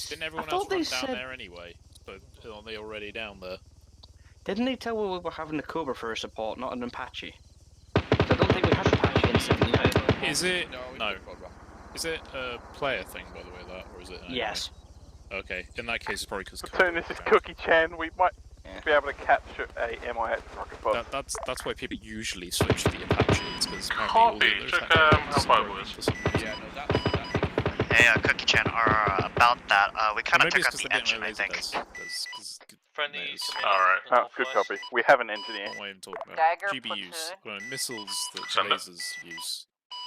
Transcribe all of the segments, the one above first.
Didn't everyone else run down there anyway? But aren't they already down there? Didn't they tell we were having a Cobra for a support, not an Apache? I don't think we had Apache in 79. Is it? No. Is it a player thing, by the way, that, or is it? Yes. Okay. In that case, it's probably because. Platoon, this is Cookie Chan. We might be able to capture a MIH rocket pod. That's why people usually switch to the Apache. It's because Copy. Check how far it was. Yeah, no, Hey, Cookie Chan, about that, we kind of took out the engine, I think. Friendly. Alright, oh, good copy. We have an engineer. What am I even talking about? Dagger GBUs. Missiles that lasers use.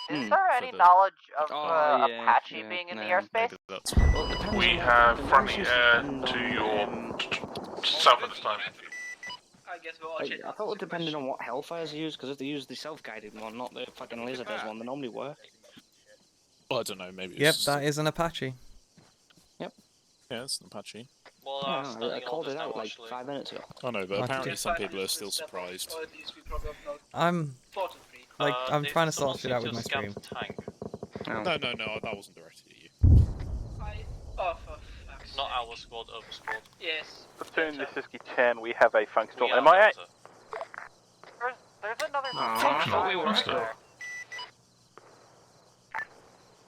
Is there any knowledge of Apache being in the airspace? We have friendly air to your south at this time. I thought it depended on what Hellfires they use, because if they use the self-guided one, not the fucking laser-based one, they normally work. Well, I don't know, maybe. Yep, that is an Apache. Yep. Yeah, it's an Apache. Well, I called it out like 5 minutes ago. Oh no, but apparently some people are still surprised. I'm trying to sort shit out with my stream. No, that wasn't directed at you. Not our squad, other squad. Yes. Platoon, this is Chan. We have a functional MIA. There's another Functional.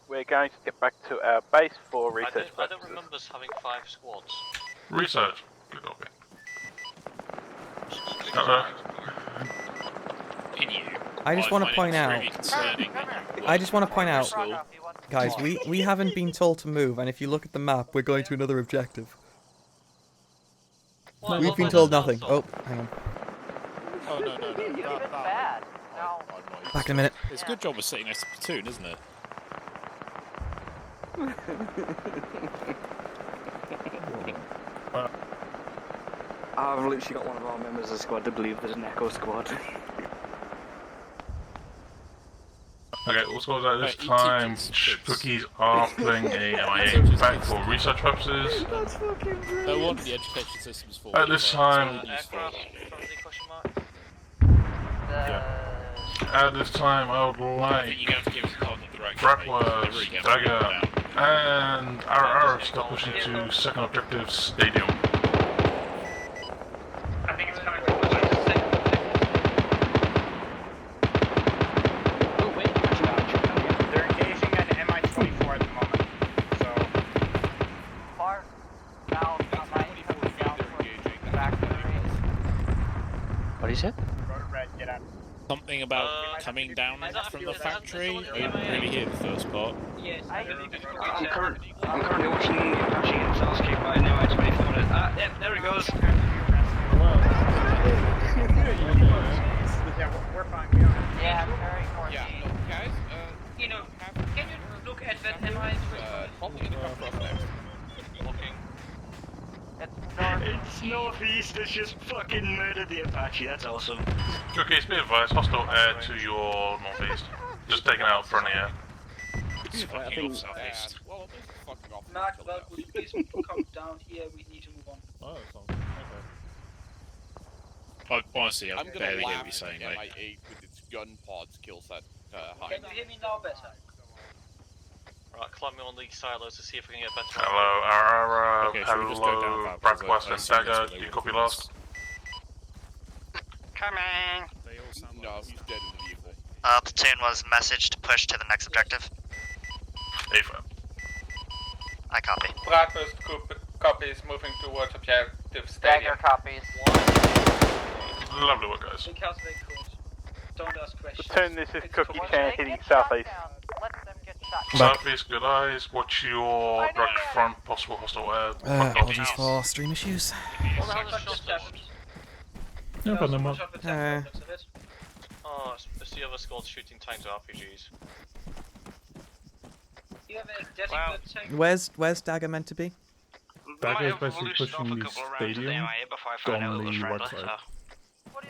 We're going to get back to our base for research I don't remember us having 5 squads. Research. Good copy. I just want to point out, guys, we haven't been told to move, and if you look at the map, we're going to another objective. We've been told nothing. Oh, hang on. Oh no. bad. No. Back in a minute. It's a good job of sitting next to Platoon, isn't it? I've literally got one of our members of the squad to believe there's an Echo squad. Okay, all squads at this time, Cookies are playing a MIA back for research purposes. That's fucking brilliant. What the education system's for. At this time, I would like Brackworth, Dagger, and our to start pushing to second objective, Stadium. I think it's coming from the They're engaging at MI-24 at the moment, so... Far down, back to the base. What is it? Red, get out. Something about coming down from the factory? I didn't really hear the first part. Yes, I'm currently watching the Apache and Starscape right now at 24 minutes. Ah, yeah, there it goes. Yeah, we're fine. We don't have Yeah, very quarantine. Yeah, guys, can you look at that MI-24? probably in the company looking. It's northeast, it's just fucking murdered the Apache, that's awesome. Cookies, be advised, hostile air to your northeast. Just taking out friendly air. It's fucking off southeast. Well, this is fucking off. Mark, would you please come down here? We need to move on. Oh, okay. Honestly, I I'm gonna barely hear what laugh you're saying, at mate. MI8 with its gun pod skill set high. Can you hear me now better? Right, climbing on the silos to see if we can get better. Okay, should we just go down that? Brackworth and Dagger, do you copy last? Coming. They all sound like No, he's dead in the vehicle. Platoon was messaged to push to the next objective. AFAB. I copy. Breakfast copies moving towards objective Dagger copies. Lovely work, guys. Don't ask questions. Platoon, this is Cookie Chan hitting southeast. Let them get shot. Southeast, good eyes. Watch your direct front, possible hostile air. Apologies for stream issues. Yeah, but then Oh, it's the other squad shooting tanks with RPGs. You have a dedicated tank. Where's Dagger meant to be? Dagger is basically pushing the stadium on the right side.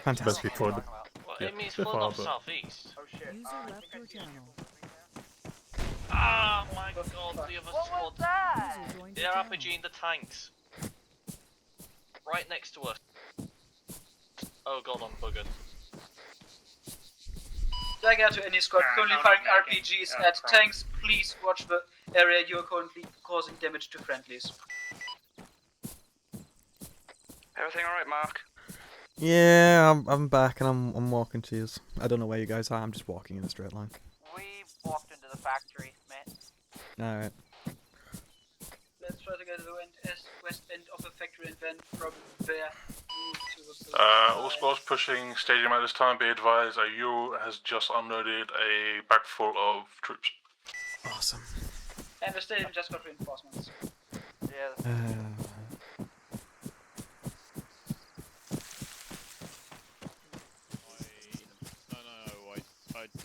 Fantastic. Basically toward the... Well, Yeah, it means they're full far, off but- southeast. Oh shit. Ah, my god, the other What was squad. that? They're RPGing the tanks. Right next to us. Oh god, I'm buggered. Dagger to any squad, currently firing RPGs at tanks please watch the area you are currently causing damage to friendlies. Everything alright, Mark? Yeah, I'm back and I'm walking to you. I don't know where you guys are. I'm just walking in a straight line. We walked into the factory, mate. Alright. Let's try to get to the west end of the factory and then from there move to the... All squads pushing stadium at this time. Be advised, a Euro has just unloaded a back full of troops. Awesome. And the stadium just got reinforcements. Yeah.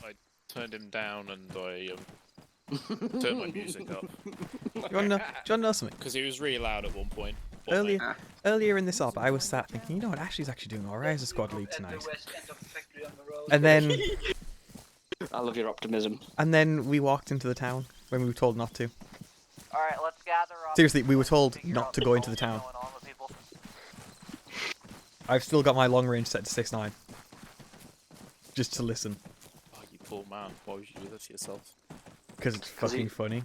I turned him down and I turned my music up. Do you want to know something? Because he was really loud at one point. Earlier in this op, I was sat thinking, you know what, Ashley's actually doing alright as a squad lead tonight. And then... I love your optimism. And then we walked into the town when we were told not to. Alright, let's gather up. Seriously, we were told not to go into the town. I've still got my long range set to 6.9. Just to listen. Oh, you poor man. Why would you do that to yourself? Because it's fucking funny.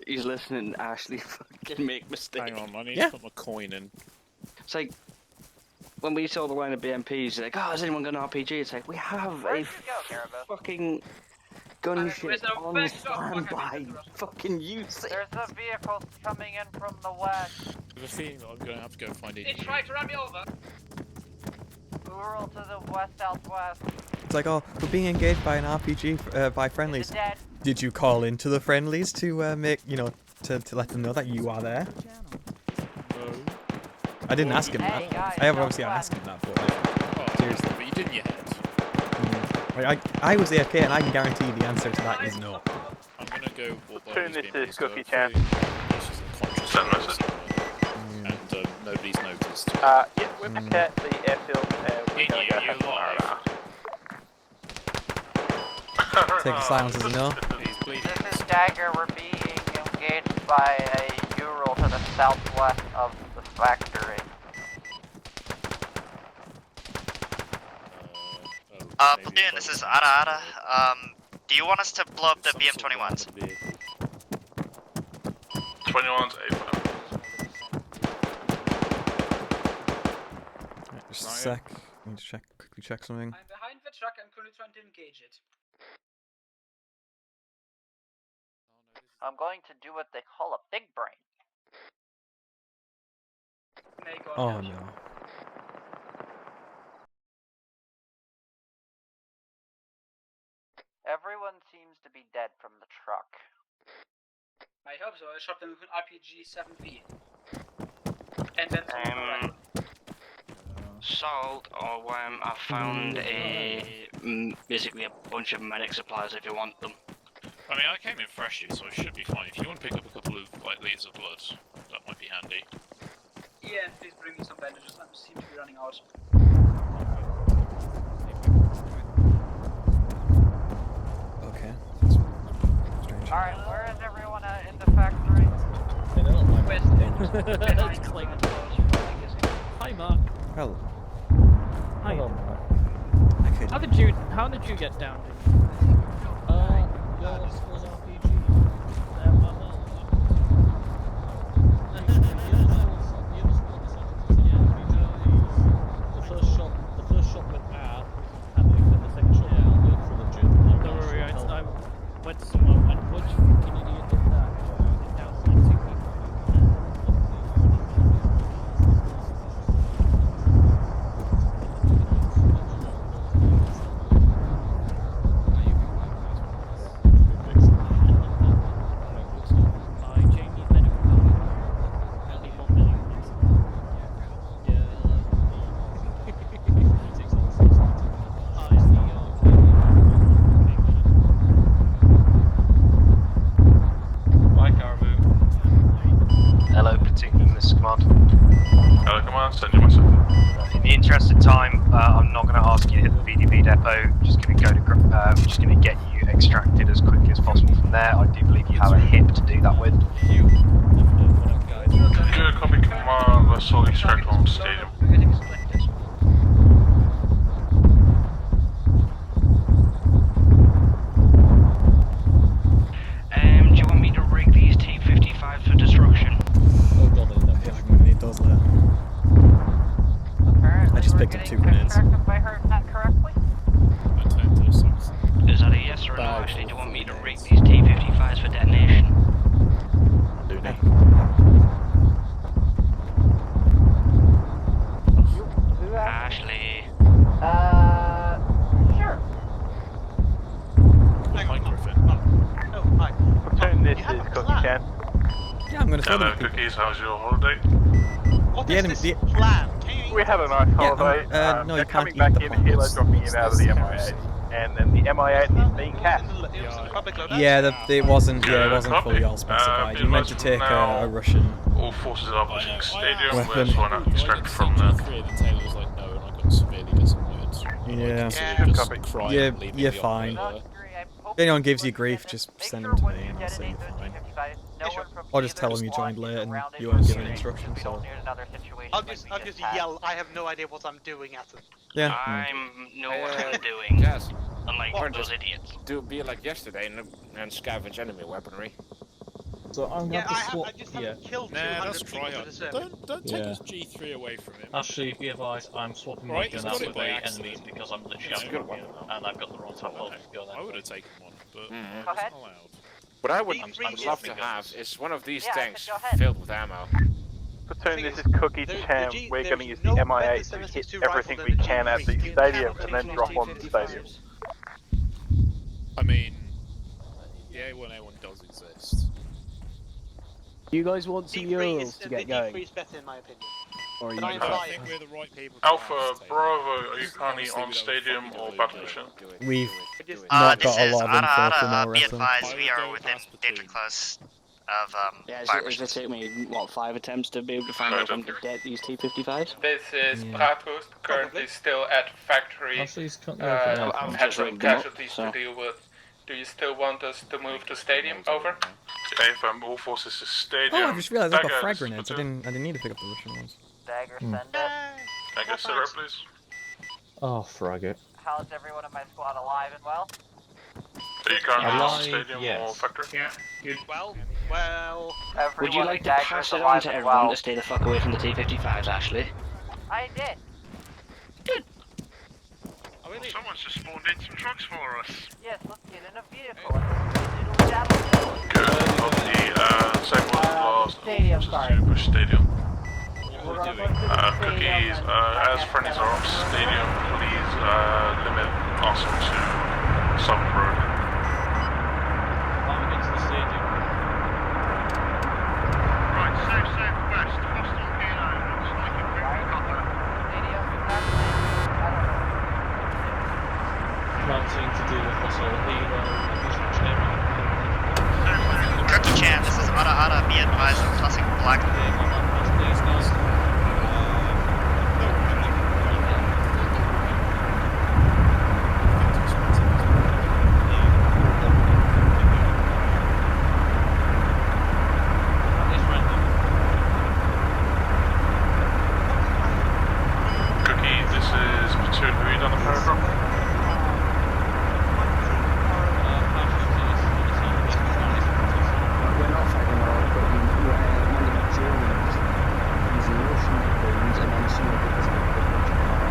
He's listening to Ashley fucking make mistakes. Hang on, I need to put my coin in. It's like, when we saw the line of BMPs, it's like, oh, has anyone got an RPG? It's like, we have a fucking gunship on standby. Fucking use it. There's a vehicle coming in from the west. I have a feeling that I'm going to have to go find it. It tried to run me over. Rural to the west-southwest. It's like, oh, we're being engaged by an RPG by friendlies. Did you call into the friendlies to make, you know, to let them know that you are there? No. I didn't ask him that. I have obviously asked him that, but seriously. But you did in your head. I was AFK and I can guarantee the answer to that is no. I'm gonna go walk by Turn these this to BMPs, Cookie so Chan. and nobody's noticed. Yeah, we're back at the airfield. We're gonna go have live. Take the silence as a no. This is Dagger. We're being engaged by a Ural to the southwest of the factory. Platoon, this is Ara Ara. Do you want us to blow up the BM-21s? 21's A5. Just a sec. I need to quickly check something. I'm behind the truck. I'm currently trying to engage it. I'm going to do what they call a big brain. Oh no. Everyone seems to be dead from the truck. I hope so. I shot them with an RPG 7V. And then Salt or worm, I found basically a bunch of medic supplies if you want them. I mean, I came in freshly, so I should be fine. If you want to pick up a couple of litres of blood, that might be handy. Yeah, please bring me some bandages. I seem to be running out. Okay. That's strange. Alright, where is everyone in the factory? Hi, Mark. Hello. Hi. Hello, Mark. How did you get down? Your school's RPG. The first shot went out, and the second shot went out from the gym. Don't worry, I went somewhere. What fucking idiot did that? Down 2 people. Hello, Platoon, this is Command. Hello, Command, send you myself. In the interest of time, I'm not going to ask you to hit the VDB depot. Just going to go to, just going to get you extracted as quickly as possible from there. I do believe you have a hip to do that with. Good copy, Command. Let's all extract on stadium. Cookies, how's your holiday? What The is enemy- this the- plan? Can you We had a nice Yeah, holiday. no, they're you can't coming eat back the in, pond. Hilo dropping it out of the MI8, and then the MI8 is being cast. it was in the public loadout? Yeah, it wasn't. Yeah, it Yeah, wasn't copy. fully all specified. You meant to take now. a Russian. All forces are pushing stadium. Weapon. We're trying to extract from there. The tailor was like, no, and I got severely disappointed. Yeah. Should copy. You're fine. If anyone gives you grief, just send them to me and I'll say you're fine. Or just tell them you joined late and you weren't given instructions. So. I'll just yell, I have no idea what I'm doing at them. Yeah. I know what I'm doing. Yes. Unlike those idiots. Be like yesterday and scavenge enemy weaponry. So I'm going to swap. I just haven't killed 200 people to deserve it. Don't take his G3 away from him. Actually, be advised, I'm swapping my gun out with the enemies because I'm literally on and I've got the wrong type of gun. I would have taken one, but Go ahead. allowed. What I would love to have is one of these tanks filled with ammo. Platoon, this is Cookie Cham. We're going to use the MI8 to hit everything we can at the stadium and then drop on the stadium. I mean, the A1A1 does exist. You guys want some euros to get going? D3 is better in my opinion. Or you But I'm I fine. think we're the right people. Alpha, Bravo, are you currently on stadium or battle mission? We've not This got a is lot of info from Ada, our be wrestling. advised, we are within danger class of Yeah, fire it's missions. take me, what, 5 attempts to be able to find out if I'm to get these T-55s? This is Pratus, currently still at factory. Actually, he's cut me off now. Had some casualties to deal with. Do you still want us to move to stadium? Over. AFM, all forces to stadium. Oh, I just realised I've got Dagger, frag grenades. I platoon. didn't need to pick up the Russian ones. Dagger, send it. Dagger, sit rep, please. Oh, frag it. How's everyone in my squad alive and well? Are you currently on Alive, stadium or yes. factory? Yeah, good. Well, Would you like to Dagger's pass it on alive to and everyone well. to stay the fuck away from the T-55s, Ashley? I did. Someone's just spawned in some trucks for us. Yes, let's get in a vehicle and battle. Good. Copy. Second one last. Stadium, sorry. To push stadium. We're gonna go to the Cookies, stadium. as friendlies are off stadium, please limit us to Southern Road. I'm against the stadium. Right, southwest, hostile helo. Looks like a quick copper. Stadium, exactly. I don't know. Mounting to do with hostile helo. Cookie Chan, this is Ada, be advised, I'm tossing black. Cookie, this is platoon. Have you done the paragraph? We're not fighting all, but we're manufacturing using Russian weapons and then some of the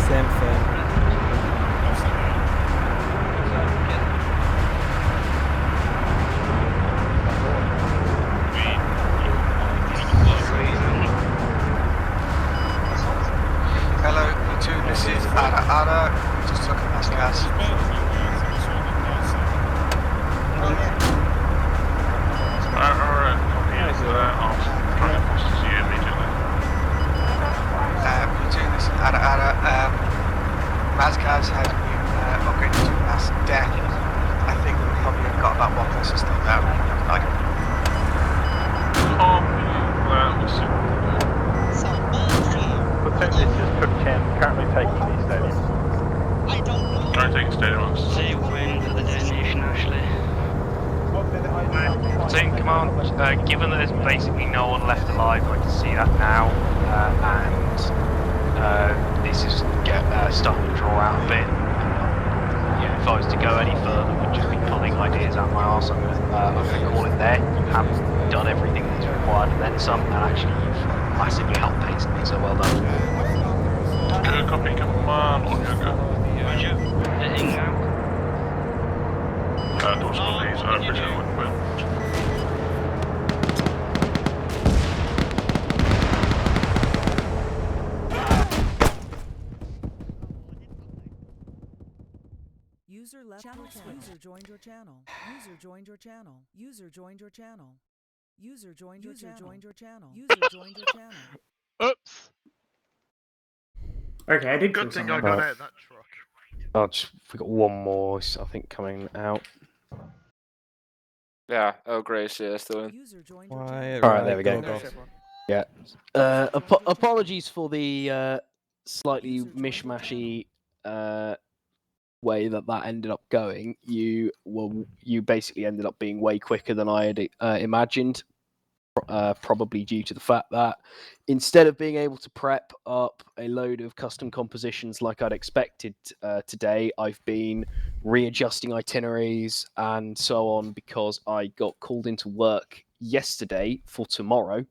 Same thing. Hello, platoon, this is Ada. Just looking past gas. Alright, copy. I'll try to post to you immediately. Platoon, this is Ada. Mazgaz has been upgraded to mass deck. I think we probably have got about one person still down. Like, We'll see. Platoon, this is Cook Cham, currently taking the stadium. Try and take a stadium. Say when for the detonation, Ashley. Platoon command, given that there's basically no one left alive, I can see that now, and this is starting to draw out a bit. If I was to go any further, we'd just be pulling ideas out my arse. I'm gonna call it there. You have done everything that's required and then some, and actually you've massively helped pace me, so well done. man on younger. Roger. In now. Door squad, please. Bridge over with Will. User left channel. User joined your channel. User joined your channel. User joined your channel. User joined your channel. Joined your channel. User joined your channel. Oops. Okay, I did Good thing I got out of that truck. Oh, we got one more, I think, coming out. Yeah, oh Grace, yeah, still in. Right, Alright, there we go. go. Yeah. Apologies for the slightly mishmashy way that ended up going. You basically ended up being way quicker than I had imagined. Probably due to the fact that instead of being able to prep up a load of custom compositions like I'd expected today, I've been readjusting itineraries and so on because I got called into work yesterday for tomorrow.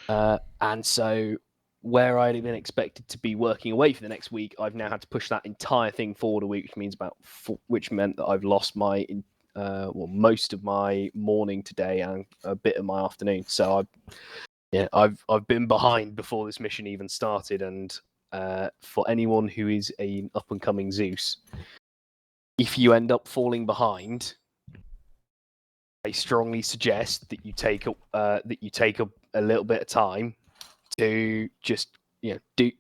And so where I'd been expected to be working away for the next week, I've now had to push that entire thing forward a week, which meant that I've lost my most of my morning today and a bit of my afternoon. So I've been behind before this mission even started. And for anyone who is an up and coming Zeus, if you end up falling behind, I strongly suggest that you take a little bit of time to just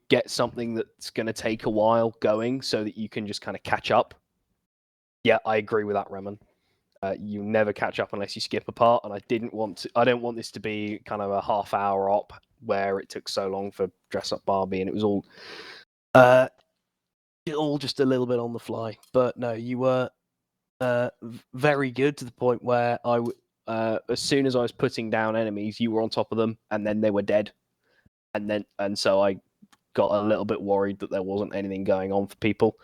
get something that's going to take a while going, so that you can just kind of catch up. Yeah, I agree with that, Reman. You never catch up unless you skip a part, and I don't want this to be kind of a half-hour op where it took so long for Dress Up Barbie, and it was all just a little bit on the fly. But no, you were very good to the point where as soon as I was putting down enemies, you were on top of them, and then they were dead, and so I got a little bit worried that there wasn't anything going on for people.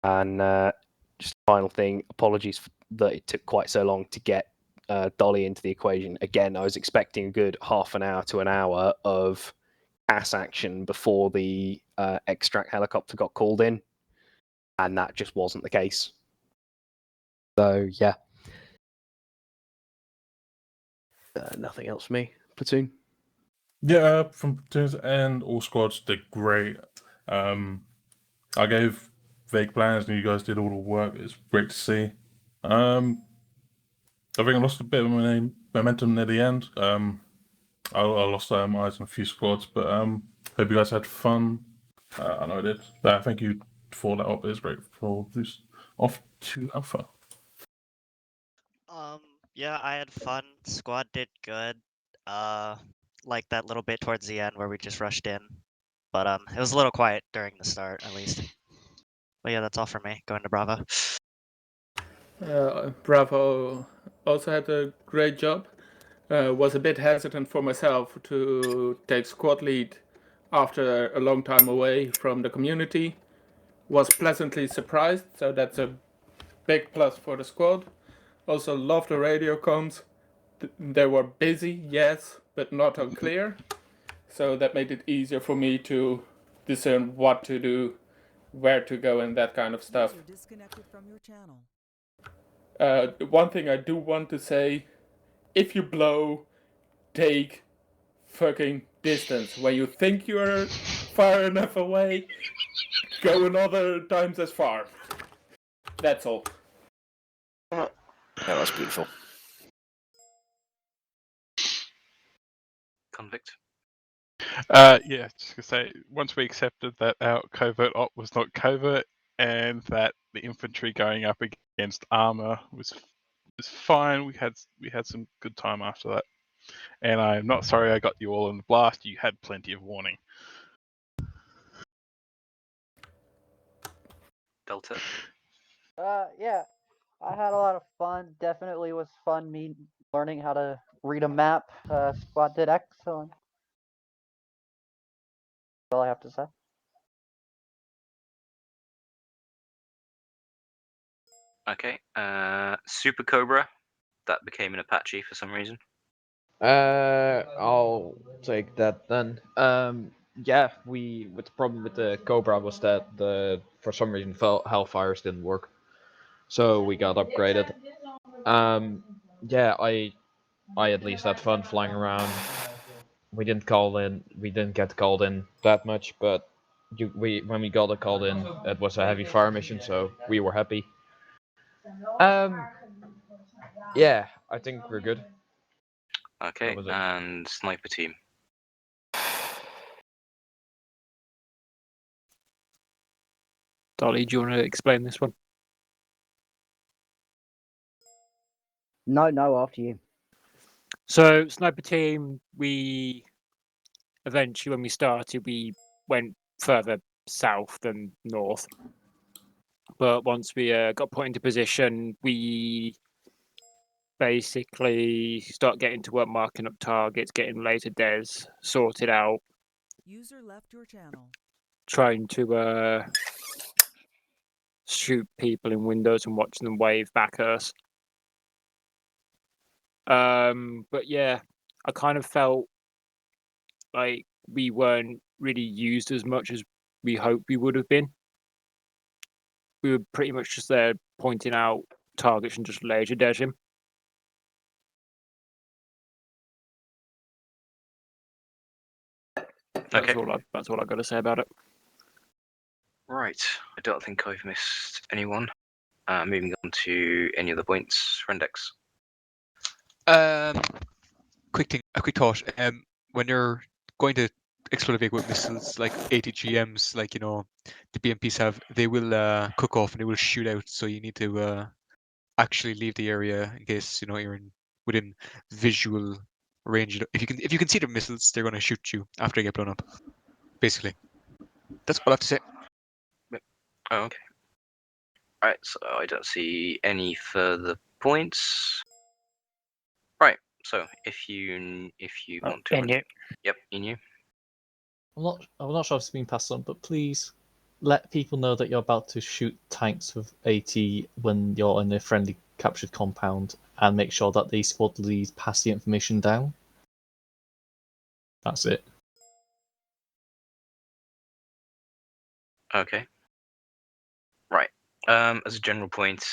And just a final thing, apologies that it took quite so long to get Dolly into the equation. Again, I was expecting a good half an hour to an hour of ass action before the extract helicopter got called in, and that just wasn't the case. So yeah, nothing else for me. Platoon. Yeah, from platoons and all squads did great. I gave vague plans and you guys did all the work. It's great to see. I think I lost a bit of my momentum near the end. I lost eyes on a few squads, but hope you guys had fun. I know I did. Thank you for that op. It's great for this. Off to Alpha. Yeah, I had fun. Squad did good. Like that little bit towards the end where we just rushed in. But it was a little quiet during the start, at least. But yeah, that's all for me. Going to Bravo. Bravo also had a great job. Was a bit hesitant for myself to take squad lead after a long time away from the community. Was pleasantly surprised, so that's a big plus for the squad. Also love the radio comms. They were busy, yes, but not unclear. So that made it easier for me to discern what to do, where to go, and that kind of stuff. Disconnected from your channel. One thing I do want to say, if you blow, take fucking distance. When you think you're far enough away, go another times as far. That's all. Yeah, that's beautiful. Convict. Yeah, just gonna say, once we accepted that our covert op was not covert, and that the infantry going up against Arma was fine, we had some good time after that. And I'm not sorry I got you all in the blast. You had plenty of warning. Delta. Yeah, I had a lot of fun. Definitely was fun me learning how to read a map. Squad did excellent. That's all I have to say. Okay. Super Cobra. That became an Apache for some reason. I'll take that then. yeah, with the problem with the Cobra was that for some reason Hellfires didn't work, so we got upgraded. Yeah, I at least had fun flying around. We didn't get called in that much, but when we got called in, it was a heavy fire mission, so we were happy. Yeah, I think we're good. Okay, and sniper team. Dolly, do you want to explain this one? No, after you. So, sniper team, we eventually, when we started, we went further south than north. But once we got put into position, we basically start getting to work marking up targets, getting laser des sorted out. User left your channel. Trying to shoot people in windows and watching them wave back at us. But yeah, I kind of felt like we weren't really used as much as we hoped we would have been. We were pretty much just there pointing out targets and just laser dashing. Okay. That's all I got to say about it. Right. I don't think I've missed anyone. Moving on to any other points. Rendex. A quick thought. When you're going to explode a vehicle with missiles like ATGMs, like the BMPs have, they will cook off and they will shoot out. So you need to actually leave the area in case you're within visual range. If you can see the missiles, they're going to shoot you after they get blown up. Basically, that's all I have to say. Oh, okay. Right, so I don't see any further points. Right, so if you want to... Inu. Yep, Inu. I'm not sure if it's been passed on, but please let people know that you're about to shoot tanks with AT when you're in a friendly captured compound, and make sure that the squad leads pass the information down. That's it. Okay. Right. As a general point,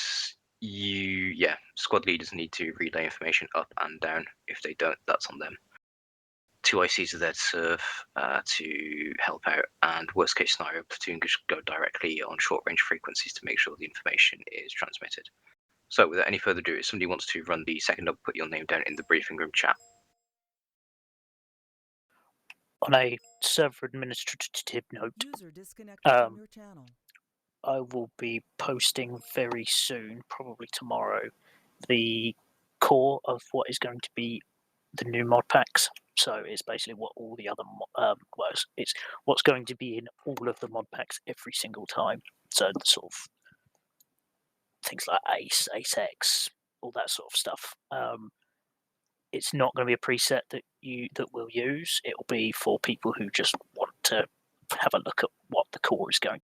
squad leaders need to relay information up and down. If they don't, that's on them. 2 ICs are there to serve, to help out, and worst case scenario, platoon can just go directly on short range frequencies to make sure the information is transmitted. So without any further ado, if somebody wants to run the second up, put your name down in the briefing room chat. On a server administrative note, User disconnected from your channel. I will be posting very soon, probably tomorrow, the core of what is going to be the new mod packs. So it's basically what all the other it's what's going to be in all of the mod packs every single time. So the sort of things like Ace, Ace X, all that sort of stuff. It's not going to be a preset that we'll use. It'll be for people who just want to have a look at what the core is going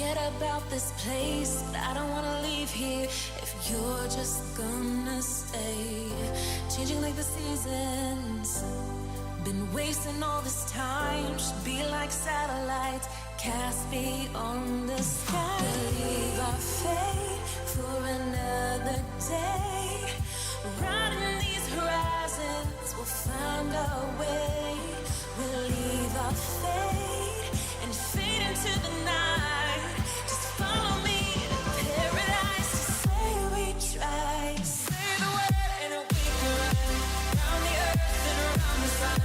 forget about this place, but I don't wanna leave here if you're just gonna stay. Changing like the seasons, been wasting all this time. Should be like satellites cast beyond the sky. Leave our fate for another day. Riding these horizons, we'll find our way. We'll leave our fate and fade into the night. Just follow me to paradise. Just say we tried. Say the word and we can run around the earth and around the sun.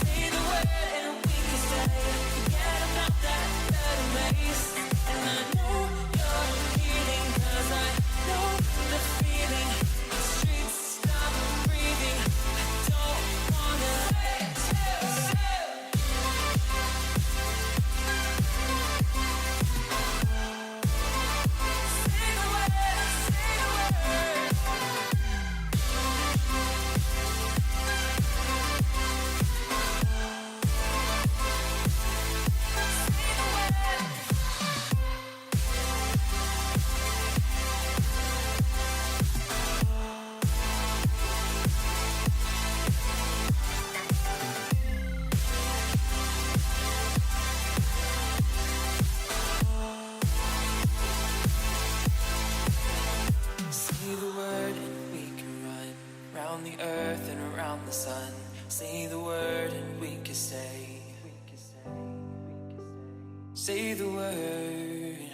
Say the word and we can stay. Forget about that blood and race. And I know you're leaving, 'cause I know the feeling. The streets stop breathing. I don't wanna let you. Say the word and we can run round the earth and around the sun. Say the word and we can stay. Say the word.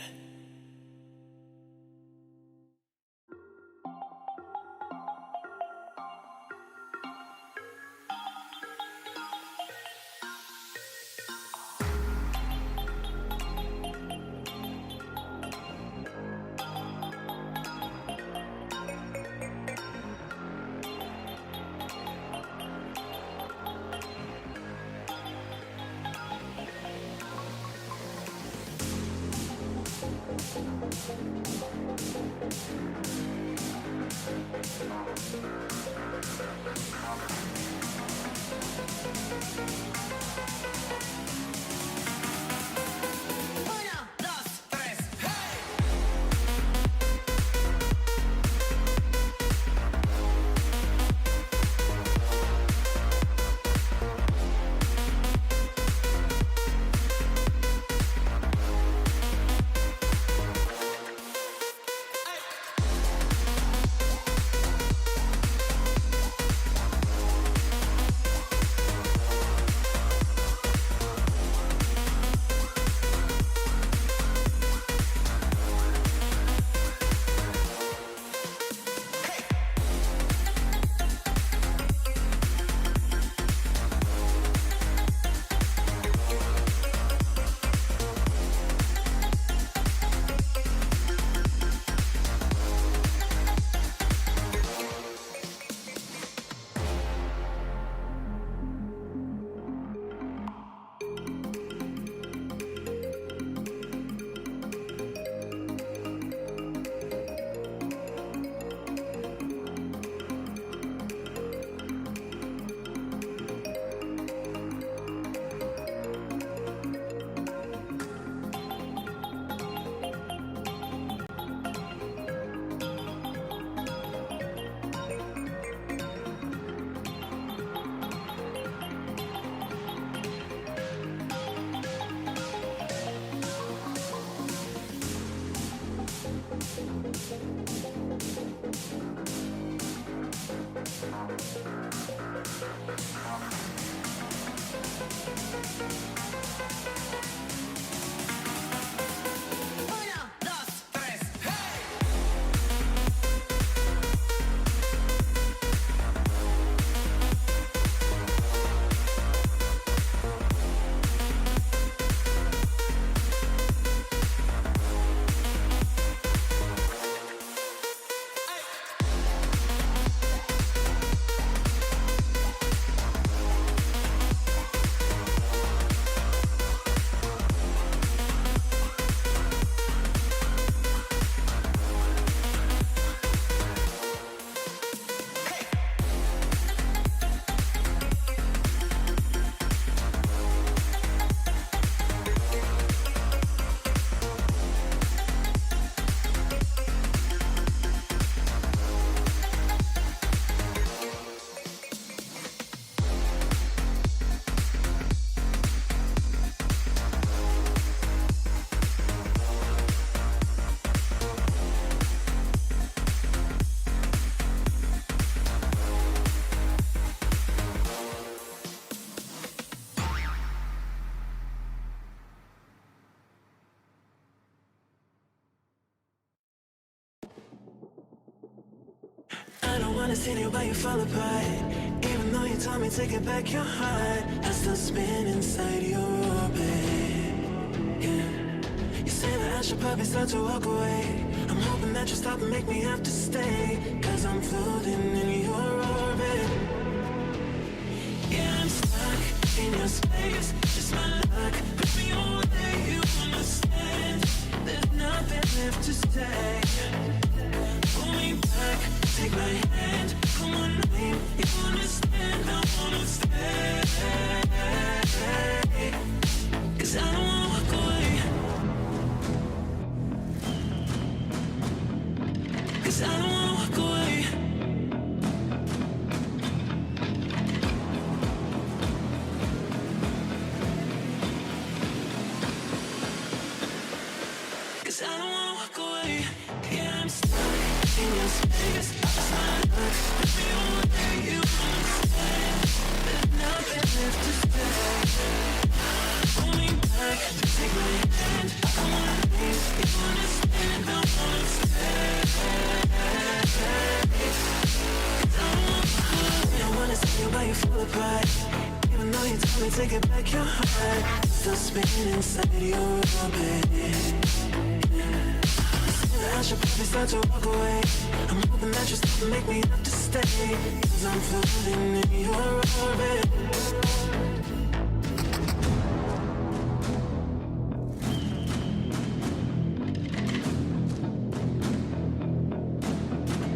I don't wanna see you, but you fall apart. Even though you told me to get back your heart, I still spin inside your orbit. Yeah. You say that I should probably start to walk away. I'm hoping that you stop and make me have to stay, 'cause I'm floating in your orbit. Yeah, I'm stuck in your space, just my luck. Put me away, you understand. There's nothing left to say. Pull me back, take my hand. Come on, name, you understand. I wanna stay, 'cause I don't wanna walk away. 'Cause I don't wanna walk away. 'Cause I don't wanna walk away. Yeah, I'm stuck in your space. Just my luck. Put me away, you understand. There's nothing left to say. Pull me back, take my hand. Come on, please, you understand. I wanna stay. 'Cause I don't wanna walk away. I wanna see you, but you fall apart. Even though you told me to get back your heart, still spinning inside your orbit. I should probably start to walk away. I'm hoping that you stop and make me have to stay, 'cause I'm floating in your orbit.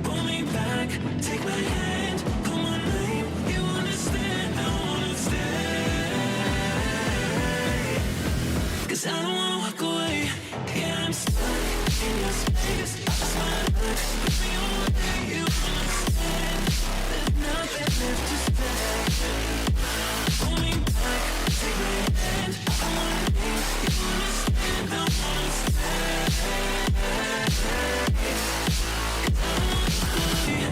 Pull me back, take my hand. Come on, name, you understand. I wanna stay, 'cause I don't wanna walk away. Yeah, I'm stuck in your space. Just my luck. Put me away, you understand. There's nothing left to say. Pull me back, take my hand. I wanna leave, you understand. I wanna stay, 'cause I don't wanna walk away.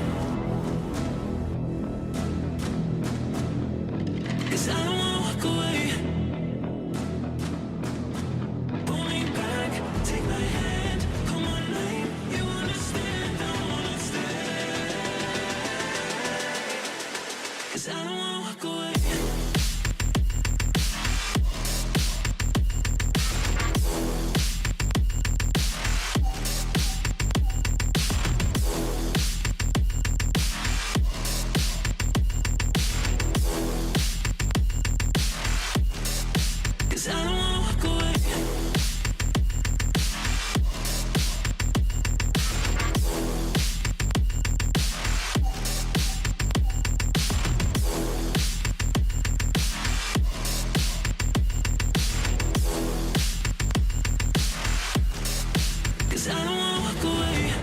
'Cause I don't wanna walk away. Pull me back, take my hand. Come on, name, you understand. I wanna stay, 'cause I don't wanna walk away. Cause I don't wanna walk away. Cause I don't wanna walk away.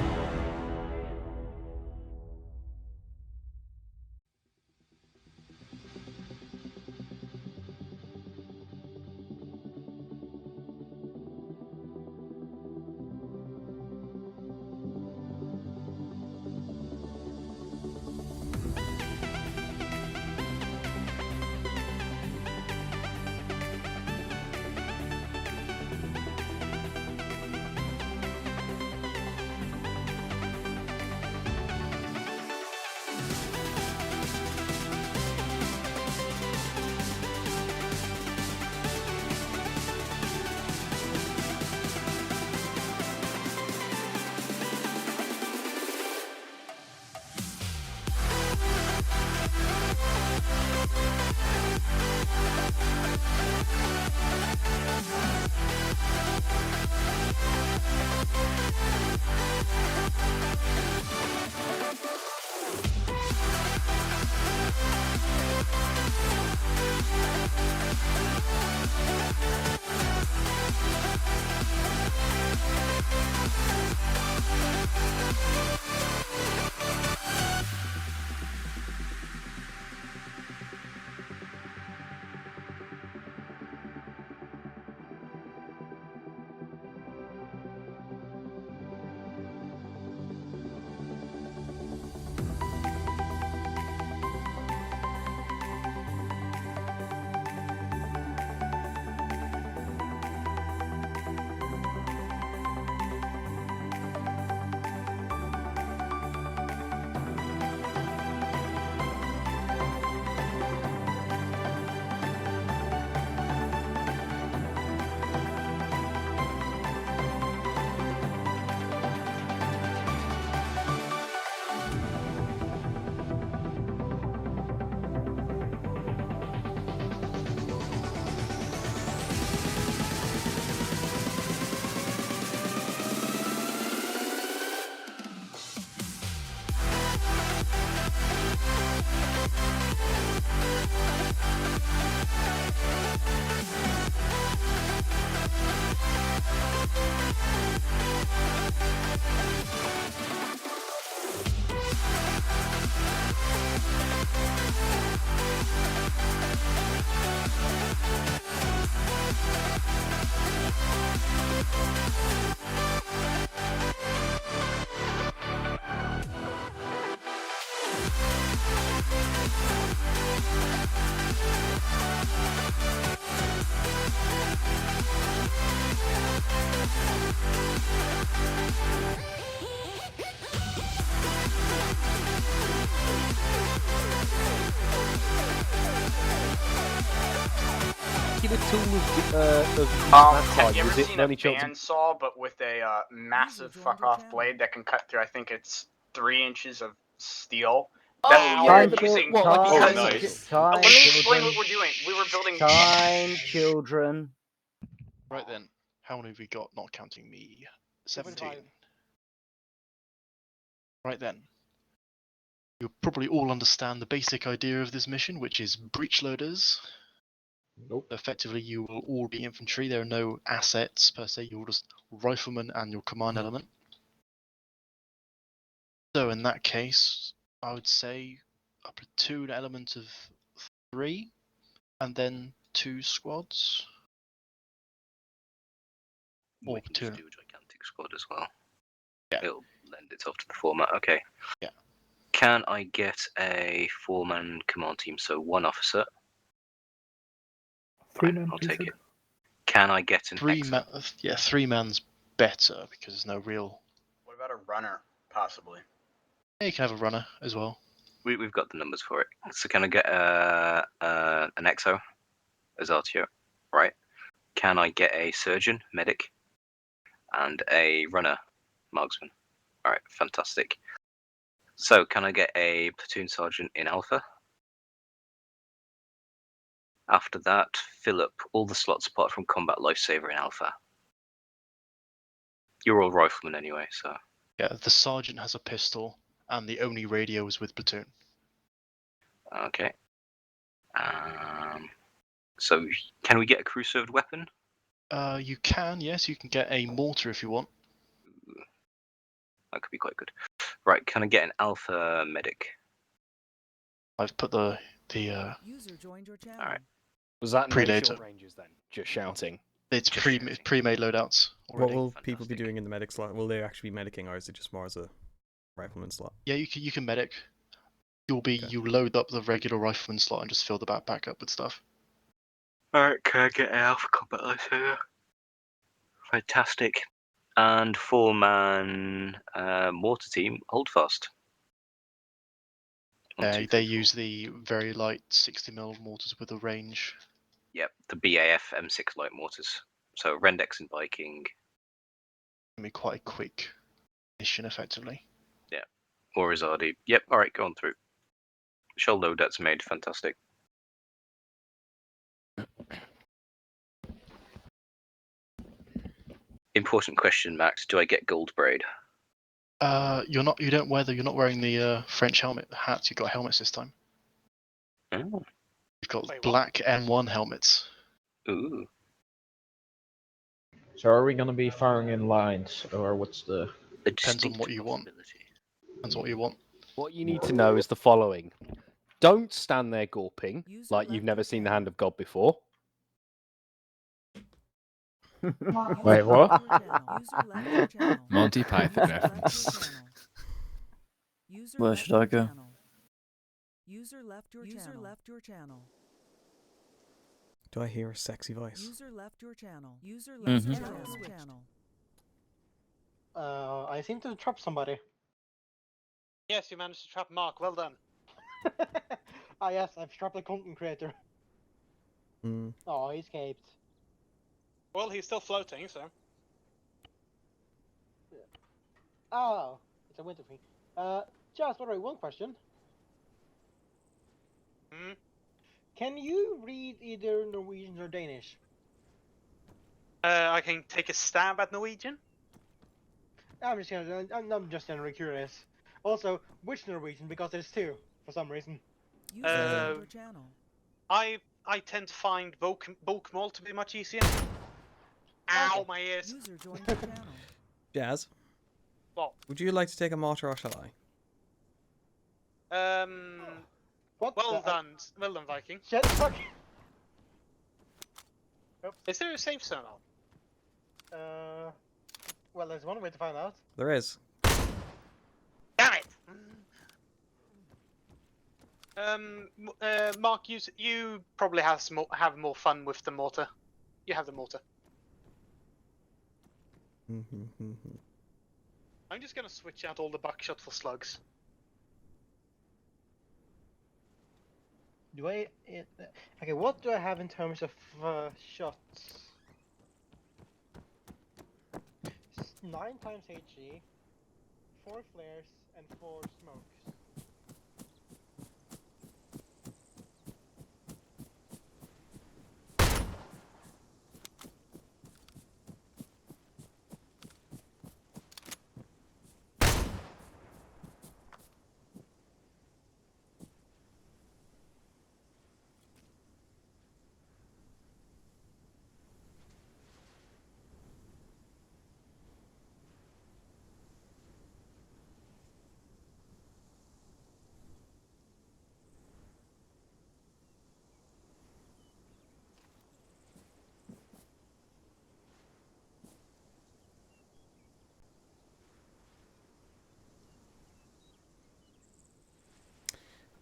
tool of that Have type? you ever Was it seen a only chopped? bandsaw, but with a massive fuck-off blade that can cut through, I think it's 3 inches of steel? That's what we were using. Time, Let me explain children. what we're doing. We were building... Time, children. Right then, how many have we got, not counting me? 17. Right then. You'll probably all understand the basic idea of this mission, which is breach loaders. Nope. Effectively, you will all be infantry. There are no assets per se. You're just riflemen and your command element. So in that case, I would say a platoon element of 3, and then 2 squads. We can just do a gigantic squad as well. Yeah. It'll lend itself to the format. Okay. Yeah. Can I get a 4-man command team? So 1 officer. 3-man. I'll take it. Can I get an 3-man? Yeah, 3-man's better because there's no real. What about a runner, possibly? Yeah, you can have a runner as well. We've got the numbers for it. So can I get an exo as RTO? Right. Can I get a surgeon, medic, and a runner, marksman? All right, fantastic. So can I get a platoon sergeant in Alpha? After that, fill up all the slots apart from combat lifesaver in Alpha. You're all riflemen anyway, so. Yeah, the sergeant has a pistol, and the only radio is with platoon. Okay. So can we get a crew served weapon? You can, yes, you can get a mortar if you want. That could be quite good. Right, can I get an Alpha medic? I've put the User joined your channel. All right. Was that no Predator. short ranges then? Just shouting. It's pre-made loadouts What already. will people be doing in the medic slot? Will they actually be medicing, or is it just more as a rifleman slot? Yeah, you can medic. You load up the regular rifleman slot and just fill the backpack up with stuff. Alright, can I get an Alpha combat lifesaver? Fantastic. And 4-man mortar team, hold fast. They use the very light 60mm mortars with a range. Yep, the BAF M6 light mortars. So Rendex and Viking. Can be quite a quick mission, effectively. Yeah. Or Izardi. Yep, alright, go on through. Shell loadouts made, fantastic. Important question, Max. Do I get gold braid? You're not. You don't wear the. You're not wearing the French hats. You've got helmets this time. Oh. You've got black M1 helmets. Ooh. So are we gonna be firing in lines, or what's the? Depends on what you want. Depends on what you want. What you need to know is the following. Don't stand there gawping like you've never seen the hand of God before. Wait, what? Monty Python reference. Where should I go? User left your channel. Do I hear a sexy voice? User left your channel. User left your Mhm. channel. I seem to have trapped somebody. Yes, you managed to trap Mark. Well done. Ah yes, I've trapped a content creator. Mm. Oh, he escaped. Well, he's still floating, so. Oh, it's a winter thing. Just by the way, one question. Hmm? Can you read either Norwegian or Danish? I can take a stab at Norwegian. I'm just generally curious. Also, which Norwegian? Because there's 2 for some reason. I tend to find Bokmål to be much easier. Ow, my ears. User joined your channel. Jazz? What? Would you like to take a mortar, or shall I? Well done, Viking. Shut the fuck. Is there a safe zone on? Well, there's one way to find out. There is. Damn it! Mark, you probably have more fun with the mortar. You have the mortar. I'm just gonna switch out all the buckshot for slugs. Do I? Okay, what do I have in terms of shots? 9 times HE, 4 flares, and 4 smokes.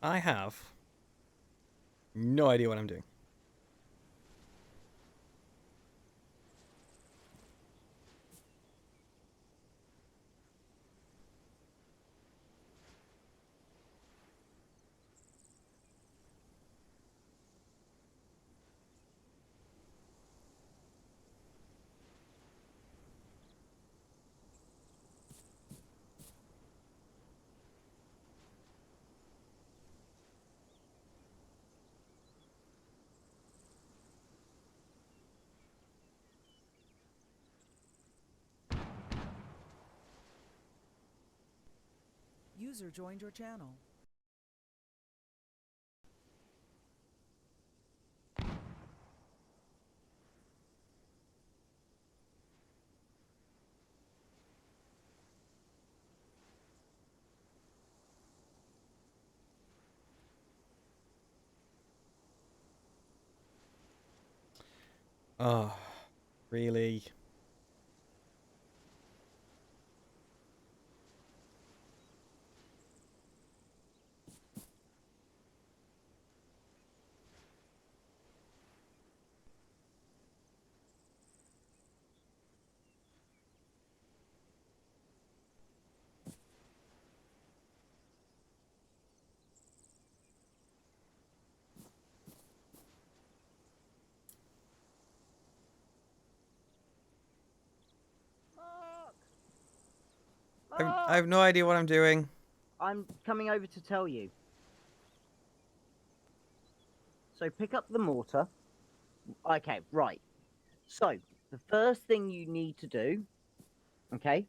I have no idea what I'm doing. User joined your channel. Oh, really? I have no idea what I'm doing. I'm coming over to tell you. So pick up the mortar. Okay, right. So the first thing you need to do, okay,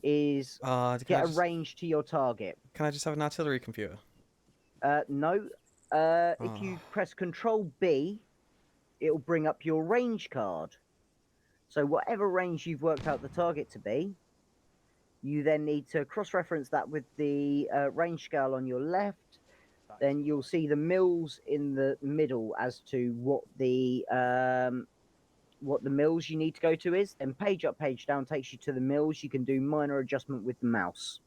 is get a range to your target. Can I just have an artillery computer? No. If you press Control B, it'll bring up your range card. So whatever range you've worked out the target to be, you then need to cross-reference that with the range scale on your left. Then you'll see the mills in the middle as to what the mills you need to go to is. Then page up, page down takes you to the mills. You can do minor adjustment with the mouse.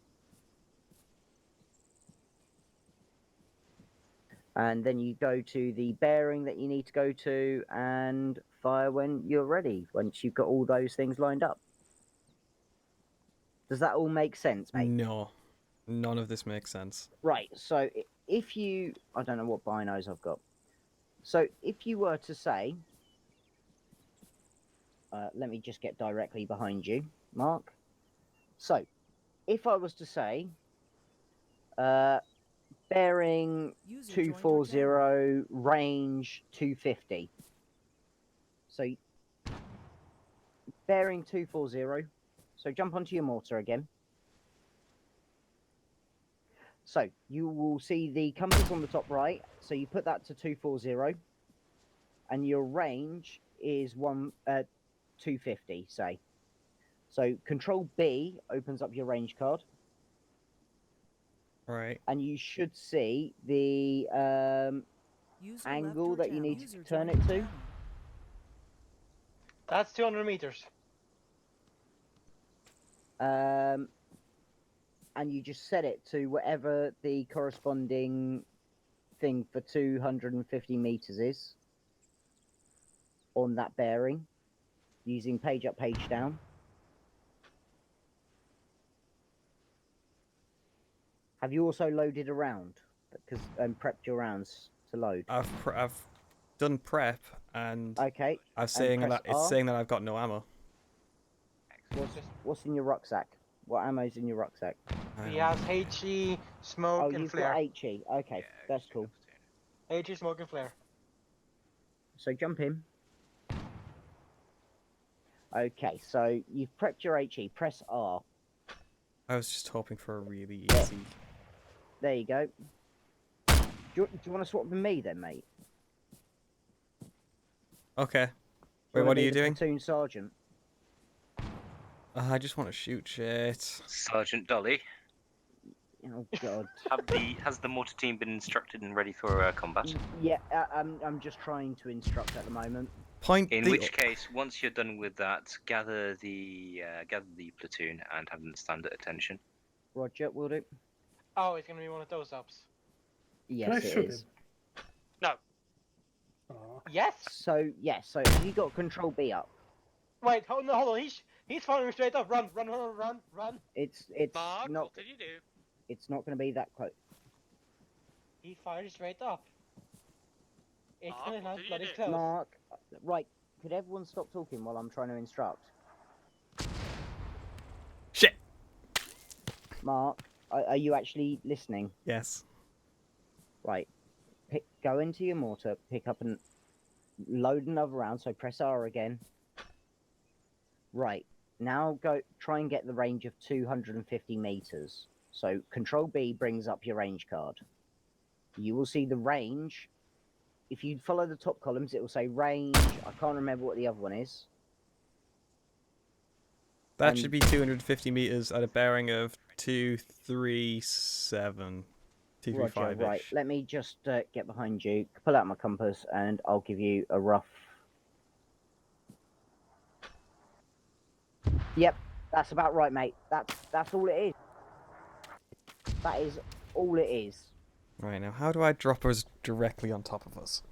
And then you go to the bearing that you need to go to and fire when you're ready, once you've got all those things lined up. Does that all make sense, mate? No. None of this makes sense. Right, so if you... I don't know what binos I've got. So if you were to say... let me just get directly behind you, Mark. So, if I was to say... bearing 240, range 250. So, bearing 240. So jump onto your mortar again. So you will see the compass on the top right. So you put that to 240, and your range is 250. Say. So Control B opens up your range card. Right. And you should see the angle that you need to turn it to. That's 200 meters. And you just set it to whatever the corresponding thing for 250 meters is on that bearing, using page up, page down. Have you also loaded a round? Because prepped your rounds to load? I've done prep, and Okay. I'm and saying press that it's R. saying that I've got no ammo. What's in your rucksack? What ammo's in your rucksack? He has HE, smoke, Oh, and you've flare. got HE. Okay, that's cool. HE, smoke, and flare. So jump in. Okay, so you've prepped your HE. Press R. I was just hoping for a really Yeah. easy. There you go. Do you want to swap with me then, mate? Okay. Do Wait, wanna what are be you the doing? Platoon sergeant. I just want to shoot shit. Sergeant Dolly. Oh God. Has the mortar team been instructed and ready for combat? Yeah, I'm just trying to instruct at the moment. In which case, once you're done with that, gather the platoon and have them stand at attention. Roger, will do. Oh, it's gonna be one of those ups. Yes, it is. No. Yes. So yes, so have you got Control B up? Wait, hold on. He's following straight up. Run. It's Mark, not. what did you do? It's not going to be that close. He fired straight up. It's gonna land bloody close. Mark, right? Could everyone stop talking while I'm trying to instruct? Shit. Mark, are you actually listening? Yes. Right. Go into your mortar, pick up and load another round. So press R again. Right. Now go try and get the range of 250 meters. So Control B brings up your range card. You will see the range. If you follow the top columns, it will say range. I can't remember what the other one is. That should be 250 meters at a bearing of 237. Roger, 235 right. Let me just get behind you, pull out my compass, and I'll give you a rough. Yep, that's about right, mate. That's all it is. That is all it is. Right, now how do I drop us directly on top of us?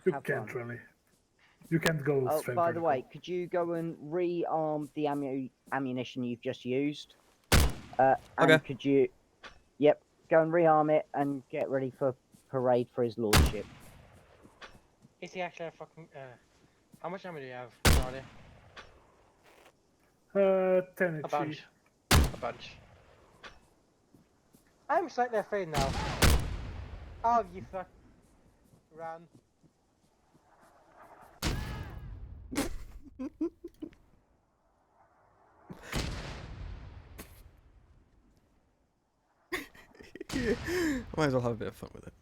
You can't really. You can't go Oh, straight. by the way, could you go and rearm the ammunition you've just used? And Okay. could you... Yep, go and rearm it and get ready for parade for his lordship. Is he actually a fucking? How much ammo do you have, Charlie? 10 A bunch. A bunch. I'm slightly afraid now. Oh, you fuck. Run. Might as well have a bit of fun with it.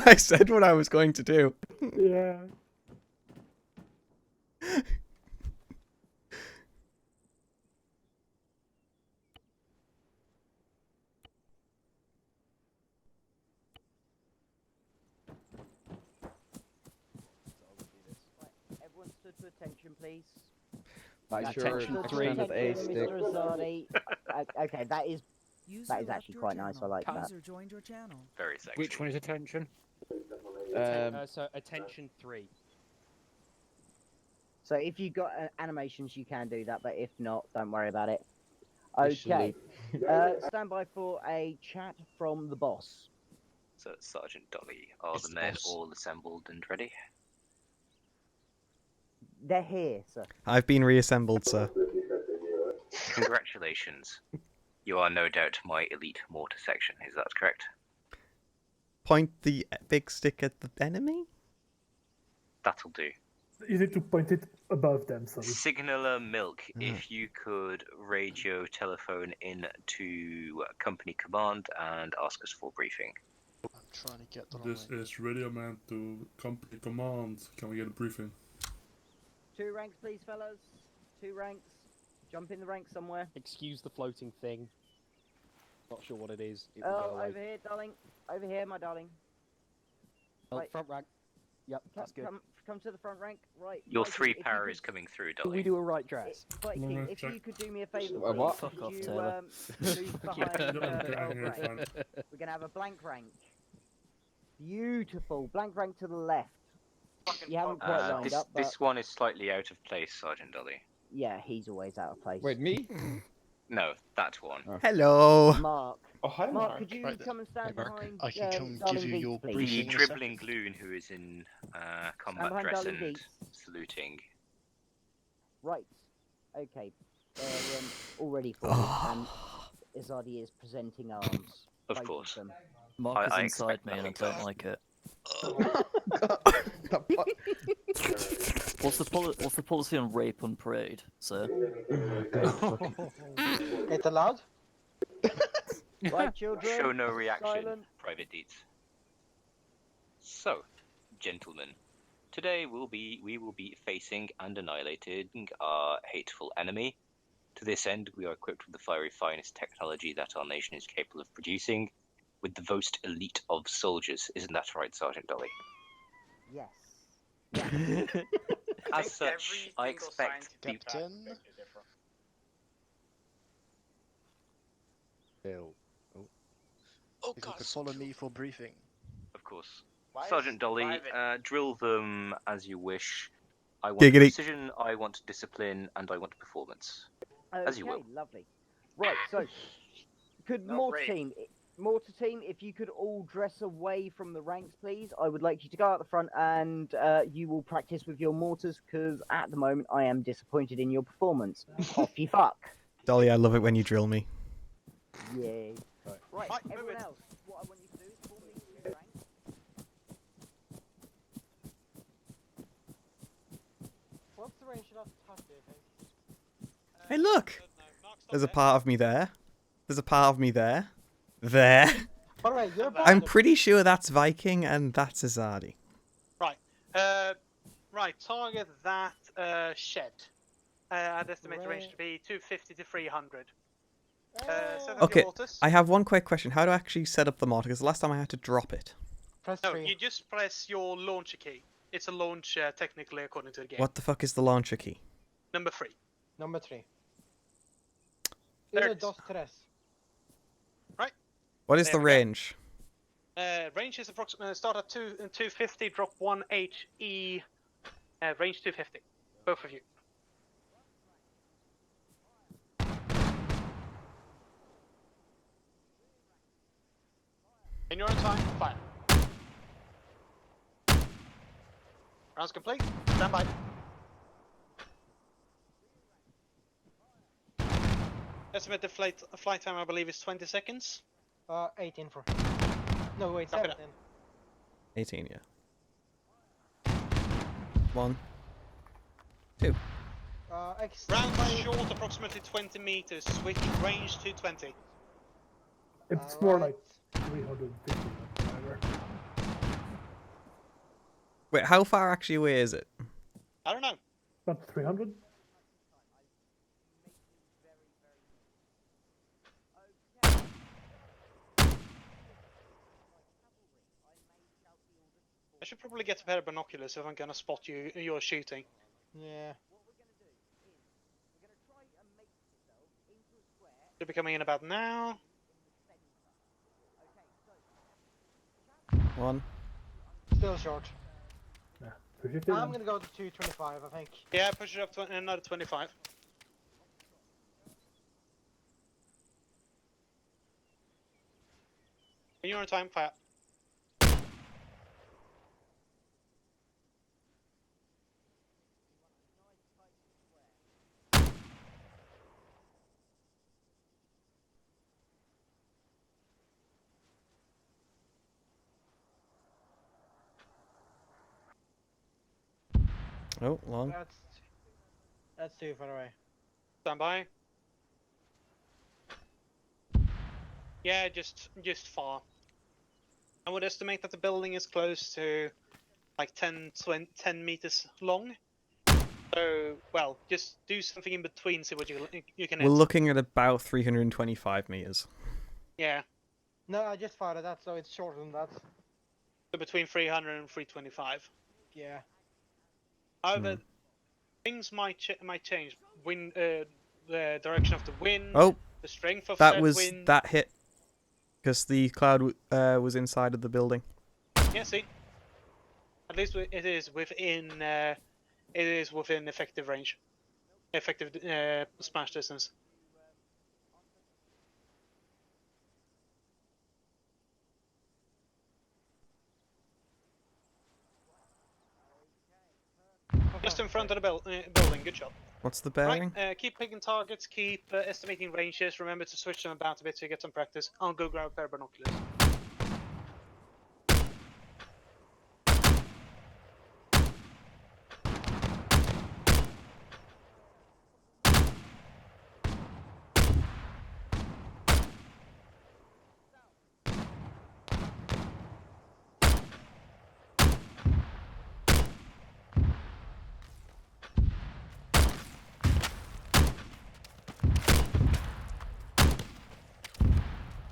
I said what I was going to do. Yeah. Everyone stood to attention, please. Make sure Attention, three of A stick. Mr. Azadi. Okay, that is actually quite nice. I like that. User joined your channel. Very sexy. Which one is attention? So attention 3. So if you've got animations, you can do that, but if not, don't worry about it. Officially. Okay. Stand by for a chat from the boss. So, Sergeant Dolly, are It's the the men boss. all assembled and ready? They're here, sir. I've been reassembled, sir. Congratulations. You are no doubt my elite mortar section, is that correct? Point the big stick at the enemy? That'll do. You need to point it above them, sorry. Signaler Milk, if you could radio telephone in to company command and ask us for briefing. I'm trying to get that This is Radio Man to company command. Can we get a briefing? 2 ranks, please, fellas. 2 ranks. Jump in the ranks somewhere. Excuse the floating thing. Not sure what it is. It will go Oh, away. over here, darling. Over here, my darling. Oh, Right. front rank. Yep, that's good. Come to the front rank. Right. Your Viking, 3 if you power could- is coming through, Can Dolly. we do a right dress? Viking, if you could do me a favour, A what? please, Fuck could off, you Taylor. move behind Yeah. Earl Grey? We're gonna have a blank rank. Beautiful. Blank rank to the left. You haven't quite lined This up, but this one is slightly out of place, Sergeant Dolly. yeah, he's always out of place. Wait, me? No, that one. Hello. Mark. Oh, hi, Mark, could you Right then. come and stand behind I can come Darling give you your Beats, please? The briefing in a dribbling second. loon who is in combat behind dress Darling and Beats. saluting. Right. Okay. They're all ready for you, and Izadi is presenting arms. Of Both course. them. Mark is I inside expect me and I nothing don't less. like it. What's the policy on rape on parade, sir? It's allowed? Right, children. Show no reaction, Silent. Private Deeds. So, gentlemen, today we will be facing and annihilating our hateful enemy. To this end, we are equipped with the fiery finest technology that our nation is capable of producing, with the most elite of soldiers. Isn't that right, Sergeant Dolly? Yes. As such, I expect the Captain. Bill. Oh, if you could follow me for briefing. Of course. Why is Sergeant Dolly, private- drill them as you wish. I want Giggity. precision, I want discipline, and I want performance. Okay, As you will. lovely. Right, so could No Mortar rape. team, if you could all dress away from the ranks, please. I would like you to go out the front and you will practice with your mortars, because at the moment I am disappointed in your performance. Off you fuck. Dolly, I love it when you drill me. Yay. Right, Right, move everyone it. else, what I want you to do is form these two ranks. What's the range of touch, do you think? Hey, look! There's a part of me there. There's a part of me there. There. By the way, you're I'm pretty sure that's Viking and that's Azadi. Right. Right. Target that shed. I'd estimate the range to be 250 to 300. Set up your Okay, mortars. I have one quick question. How do I actually set up the mortar? Because last time I had to drop it. No, you just press your launcher key. It's a launch technically according to the game. What the fuck is the launcher key? Number 3. Number 3. There Uno, it is. dos, tres. Right. What is There the we go. range? Range is approximately start at 250, drop 1 HE. Range 250. Both of you. In your own time, fire. Rounds complete. Stand by. Estimated flight time, I believe, is 20 seconds. 18 for. No, wait, Wrap it 17. up. 18, yeah. 1, 2. Round short, approximately 20 meters. Switch range to 20. It's more like 350. Whatever. Wait, how far actually away is it? I don't know. About 300? I should probably get a pair of binoculars if I'm gonna spot you're shooting. Yeah. Should be coming in about now. 1. Still short. Yeah, 350. I'm gonna go to 225, I think. Yeah, push it up to another 25. When you're on time, fire. Oh, long. That's too far away. Stand by. Yeah, just far. I would estimate that the building is close to like 10 meters long. So, well, just do something in between, see what you can We're hit. looking at about 325 meters. Yeah, No, I just fired at that, so it's shorter than that. so between 300 and 325. Yeah. However, things might change. Wind, the direction of the wind, Oh, the strength of that said was wind. that hit because the cloud was inside of the building. Yeah, see. At least it is within effective range, effective smash distance. Just in front of the building. Good job. What's the bearing? Right. Keep picking targets. Keep estimating ranges. Remember to switch them about a bit so you get some practice. I'll go grab a pair of binoculars.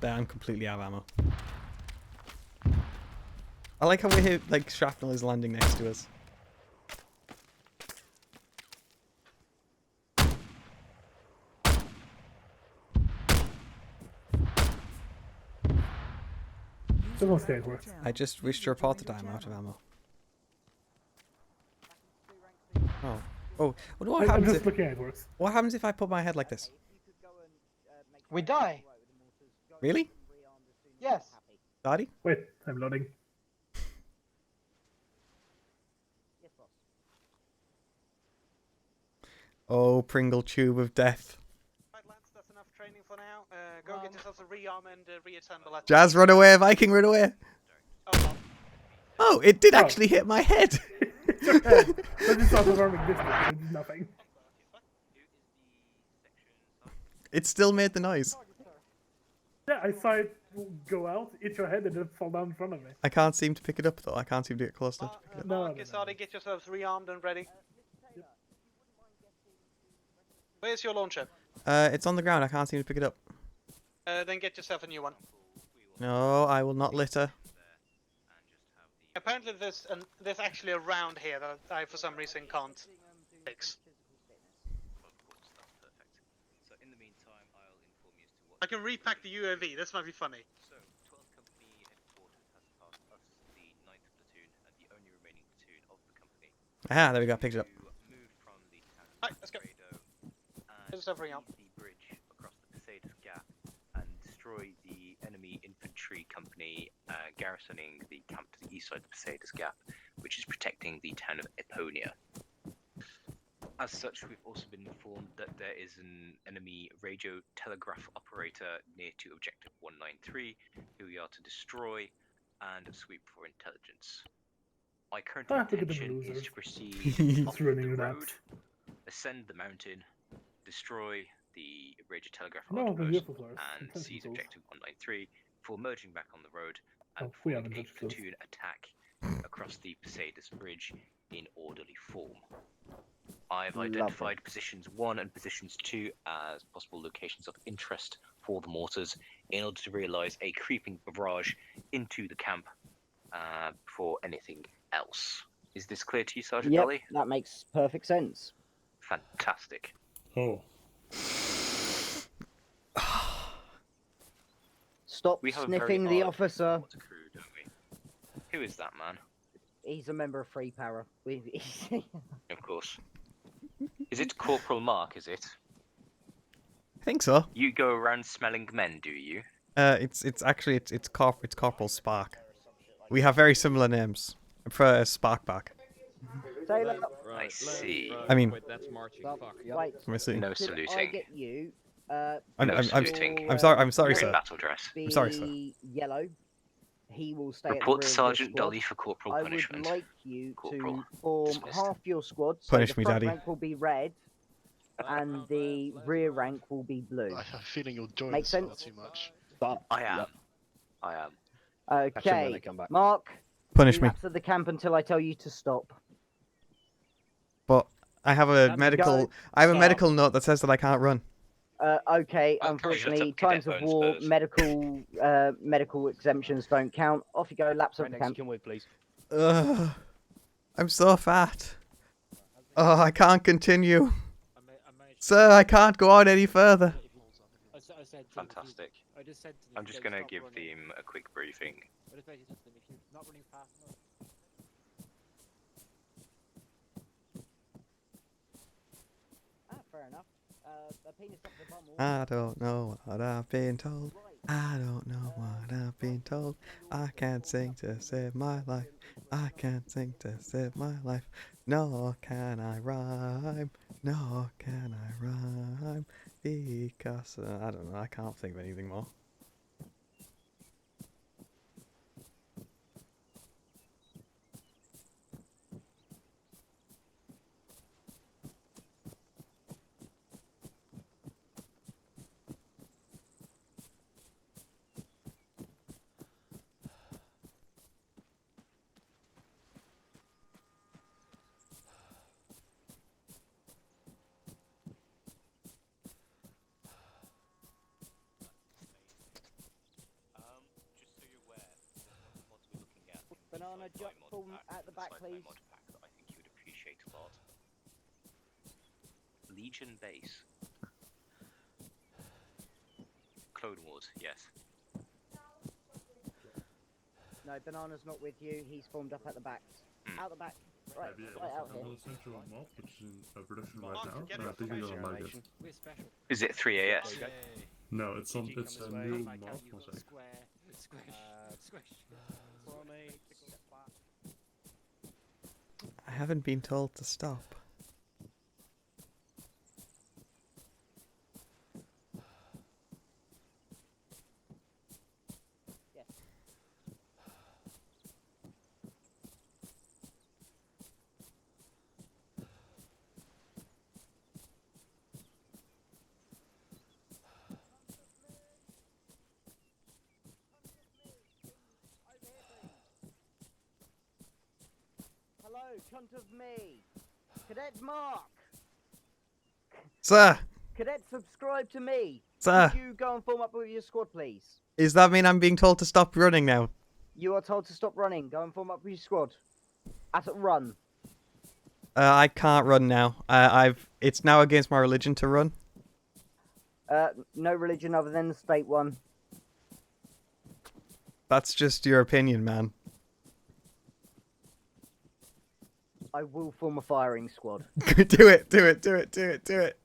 There, I'm completely out of ammo. I like how we hear, like, shrapnel is landing next to us. I just wished to report that I'm out of ammo. Oh. Oh. What happens if... What happens if I put my head like this? We die. Really? Yes. Daddy? Wait, I'm loading. Oh, Pringle Tube of Death. Right, lads, that's enough training for now. Go get yourselves a rearm and reassemble. Jazz, run away! Viking, run away! Oh, it did actually hit my head! Nothing. It still made the noise. Yeah, I saw it go out, hit your head, and then fall down in front of me. I can't seem to pick it up though. I can't seem to get close enough to pick it up. Marcus, get yourselves rearmed and ready. Where's your launcher? It's on the ground. I can't seem to pick it up. Then get yourself a new one. No, I will not litter. Apparently there's actually a round here that I for some reason can't fix. I can repack the UAV, this might be funny. Ah, there we go. Picked it up. Right, let's go. Get yourself rearmed. The bridge across the Poseidon Gap and destroy the enemy infantry company garrisoning the camp to the east side of the Poseidon Gap, which is protecting the town of Eponia. As such, we've also been informed that there is an enemy radio telegraph operator near to Objective 193, who we are to destroy and sweep for intelligence. My current intention is to proceed up the road, ascend the mountain, destroy the radio telegraph outpost, and seize Objective 193 before merging back on the road and forming a platoon attack across the Poseidon Bridge in orderly form. I've identified positions 1 and positions 2 as possible locations of interest for the mortars in order to realise a creeping barrage into the camp before anything else. Is this clear to you, Sergeant Yep, Dolly? that makes perfect sense. Fantastic. Oh. Stop sniffing the officer. Crew, don't we? Who is that man? He's a member of Free Para. Of course. Is it Corporal Mark, is it? I think so. You go around smelling men, do you? It's Corporal Spark. We have very similar names. I prefer Spark back. Taylor. I see. I mean, that's marching. Fuck. Wait, let me see. No could saluting. I get you? I'm sorry, You're in sir. battle dress. Be I'm sorry, sir. Yellow. He will stay Report at to the rear of the Sergeant squad. Dolly for corporal I punishment. would like you Corporal. to form Dismissed. half your squad. So Punish the me, front Daddy. rank will be red, and the rear rank will be blue. I have a feeling you'll join Makes this far sense? too much. I am. I am. Okay, Mark. Punish me. Relapse at the camp until I tell you to stop. But I have a medical. I have a medical note that says that I can't run. Okay, Well, unfortunately, cadet times of bones war, first. medical exemptions don't count. Off you go, laps of the camp. Please. I'm so fat. Oh, I can't continue. Sir, I can't go on any further. I said. Fantastic. I just said to them. I'm just going to give them a quick briefing. I just basically said to them, if you're not running fast enough. Fair enough. A penis up the bum. I don't know what I've been told. I don't know what I've been told. I can't sing to save my life. I can't sing to save my life. Nor can I rhyme. Nor can I rhyme. Because I don't know. I can't think of anything more. Just so you're aware, the mods we're looking at. Banana jump form at the back, please. Mod pack that I think you would appreciate a lot. Legion base. Clone Wars, yes. No, Banana's not with you. He's formed up at the back. Out the back. Right, right out here. Central mod, which is in production right now, and I think you're gonna like it. Is it 3AS? No, it's a new mod. One sec. I haven't been told to stop. Hello, cunt of me. Cadet Mark. Sir! Cadet, subscribe to me. Sir. Could you go and form up with your squad, please? Does that mean I'm being told to stop running now? You are told to stop running. Go and form up with your squad. At a run. I can't run now. It's now against my religion to run. No religion other than the state one. That's just your opinion, man. I will form a firing squad. Do it, do it, do it, do it, do it.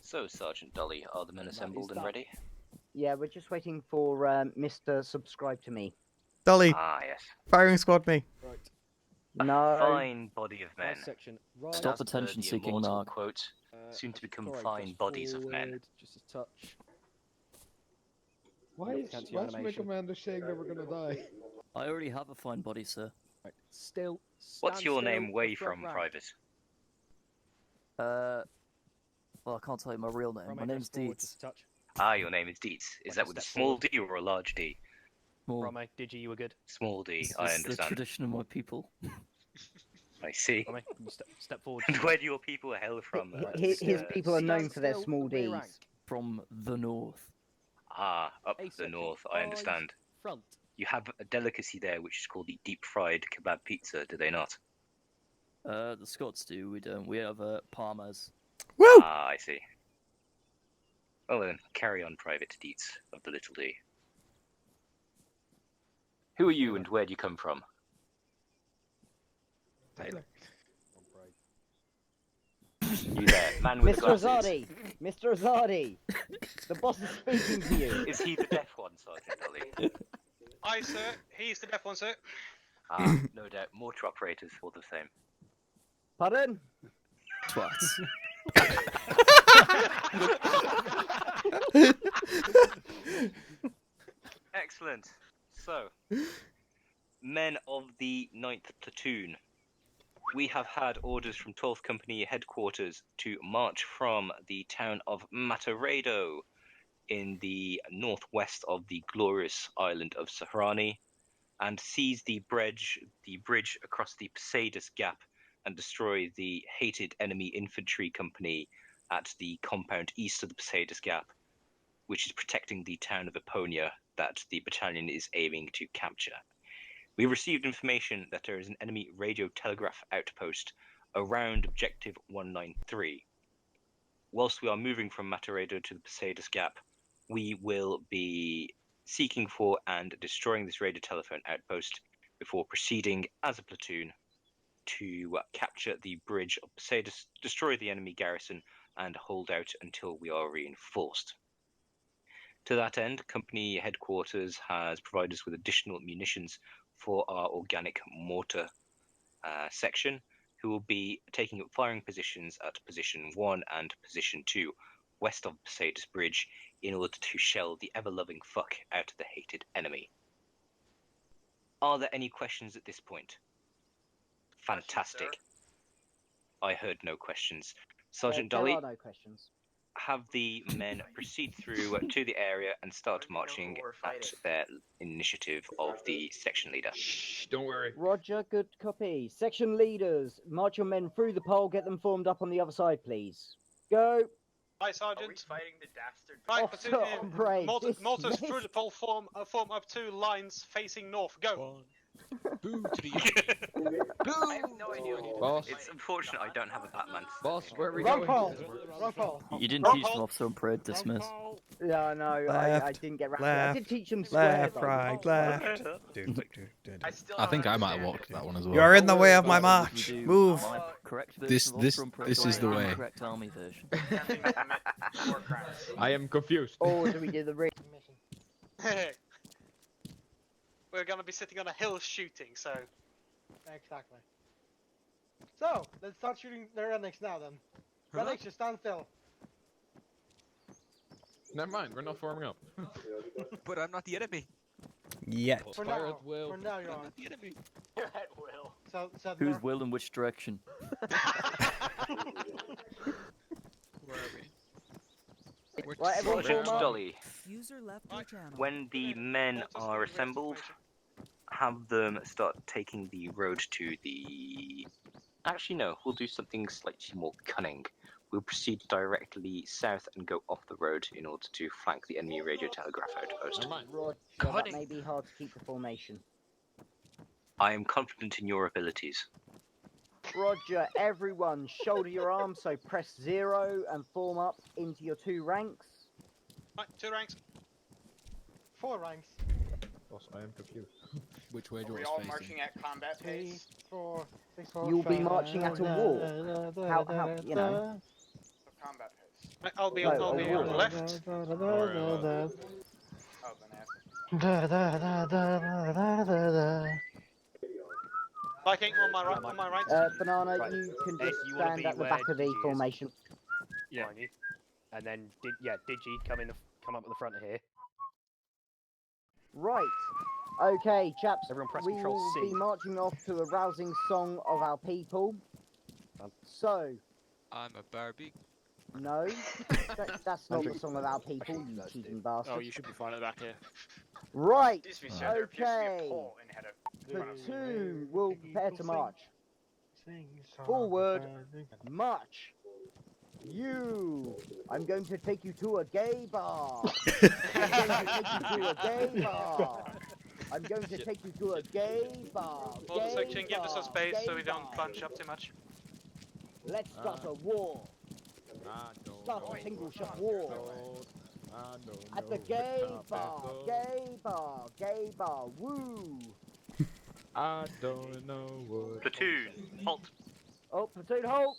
So, Sergeant Dolly, are the men assembled and ready? Yeah, we're just waiting for Mr. Subscribe to me. Dolly. Ah, yes. Firing squad me. Right. No. A fine body of men. Stop attention-seeking, immortal Mark. Quote, soon to become fine bodies of men. Just a touch. Why is my commander saying that we're gonna die? I already have a fine body, sir. Right. Still. What's your stand name still, way the front from, rank. Private? Well, I can't tell you my real name. My name's Deeds. Ah, your name is Dietz. Is that with a small d or a large d? Rome, Digi, you were good. Small d, This I is the understand. tradition of my people. I see. Rome, can you step forward. And where do your people hail from? His people are known for their still, small rear Ds. rank. From the north. Ah, up A the section, north, I understand. Front. You have a delicacy there which is called the deep-fried kebab pizza, do they not? The Scots do. We don't. We have Parmas. Woo! Ah, I see. Well then, carry on, Private Dietz of the Little D. Who are you and where do you come from? Taylor. You there, man with the Mr. glasses. Azadi! Mr. Azadi! The boss is speaking to you. Is he the deaf one, Sergeant Dolly? Aye, sir. He's the deaf one, sir. Ah, no doubt. Mortar operators all the same. Pardon? Twats. Excellent. So, men of the 9th Platoon, we have had orders from 12th Company headquarters to march from the town of Mataredo in the northwest of the glorious island of Sahrani and seize the bridge across the Poseidus Gap and destroy the hated enemy infantry company at the compound east of the Poseidus Gap, which is protecting the town of Eponia that the battalion is aiming to capture. We received information that there is an enemy radio telegraph outpost around objective 193. Whilst we are moving from Mataredo to the Posadas Gap, we will be seeking for and destroying this radio telephone outpost before proceeding as a platoon to capture the bridge of Posadas, destroy the enemy garrison, and hold out until we are reinforced. To that end, company headquarters has provided us with additional munitions for our organic mortar section, who will be taking up firing positions at position 1 and position 2 west of Posadas Bridge in order to shell the ever-loving fuck out of the hated enemy. Are there any questions at this point? Fantastic. I heard no questions. Sergeant There Dolly, are no questions. have the men proceed through to the area and start marching at their initiative of the section leader. Don't worry. Roger, good copy. Section leaders, march your men through the pole, get them formed up on the other side, please. Go. Hi, Sergeant. Are we fighting the dastard? Right, Oh, platoon, right, mortars dismissed. through the pole, form up 2 lines facing north. Go. Boo to the enemy. I have no idea. Boss. It's unfortunate I don't have a Batman. Boss, where are we Wrong going? pole. Wrong pole. You didn't teach them Officer on Parade, dismiss. Yeah, no, I Left, didn't get round to it. I left, did teach them square, left, though. right, left. I think I might have walked that one as well. You're in the way of my march. Move. My correct version This- of Officer this- on Parade this is the and way. correct army version. I am confused. Or do we do the ring? We're gonna be sitting on a hill shooting, so. Exactly. So, let's start shooting the rednecks now then. Rednecks, just stand still. Never mind, we're not forming up. But I'm not the enemy. Yet. For Fire now, at will. for now you're I'm on. not the enemy. You're at will. So Who's north- will in which direction? Where are we? We're Right, everyone Sergeant form up. Dolly, User left your channel. when the men are assembled, have them start taking the road to the... Actually, no, we'll do something slightly more cunning. We'll proceed directly south and go off the road in order to flank the enemy radio telegraph outpost. Roger, that may be hard to keep the formation. I am confident in your abilities. Roger, everyone, shoulder your arms, so press 0 and form up into your 2 ranks. Right, 2 ranks. 4 ranks. Boss, I am confused. Which way do Are you we want all us facing? marching at combat 3, pace? 4, 6, 4, You'll be 5, marching at a walk. How, you know. So combat pace. Right, I'll be No, on the a walk. left. Oh, then Viking on my right. On my right. Banana, Right. you can Hey, just you wanna stand be at the where back of the Digi is? formation. Yeah. Behind you. And then, Digi, come up at the front of here. Right. Okay, chaps, Everyone press we Control will C. be marching off to a rousing song of our people. So, I'm a Barbie. no, that's not the song of our people, you cheating bastard. Oh, you should be fine at the back here. Right, Excuse me, sir. There appears to be a okay. pole in head of Platoon will prepare to march. Forward, march. You, I'm going to take you to a gay bar. I'm going to take you to a gay bar. I'm going to take you to a gay bar. Order Gay section, give us bar, some space so gay we don't bar. plunge up too much. Let's start a war. Start a single shot war. At the gay bar, gay bar, gay bar, woo! I don't know what. Platoon, halt. Oh, platoon, halt!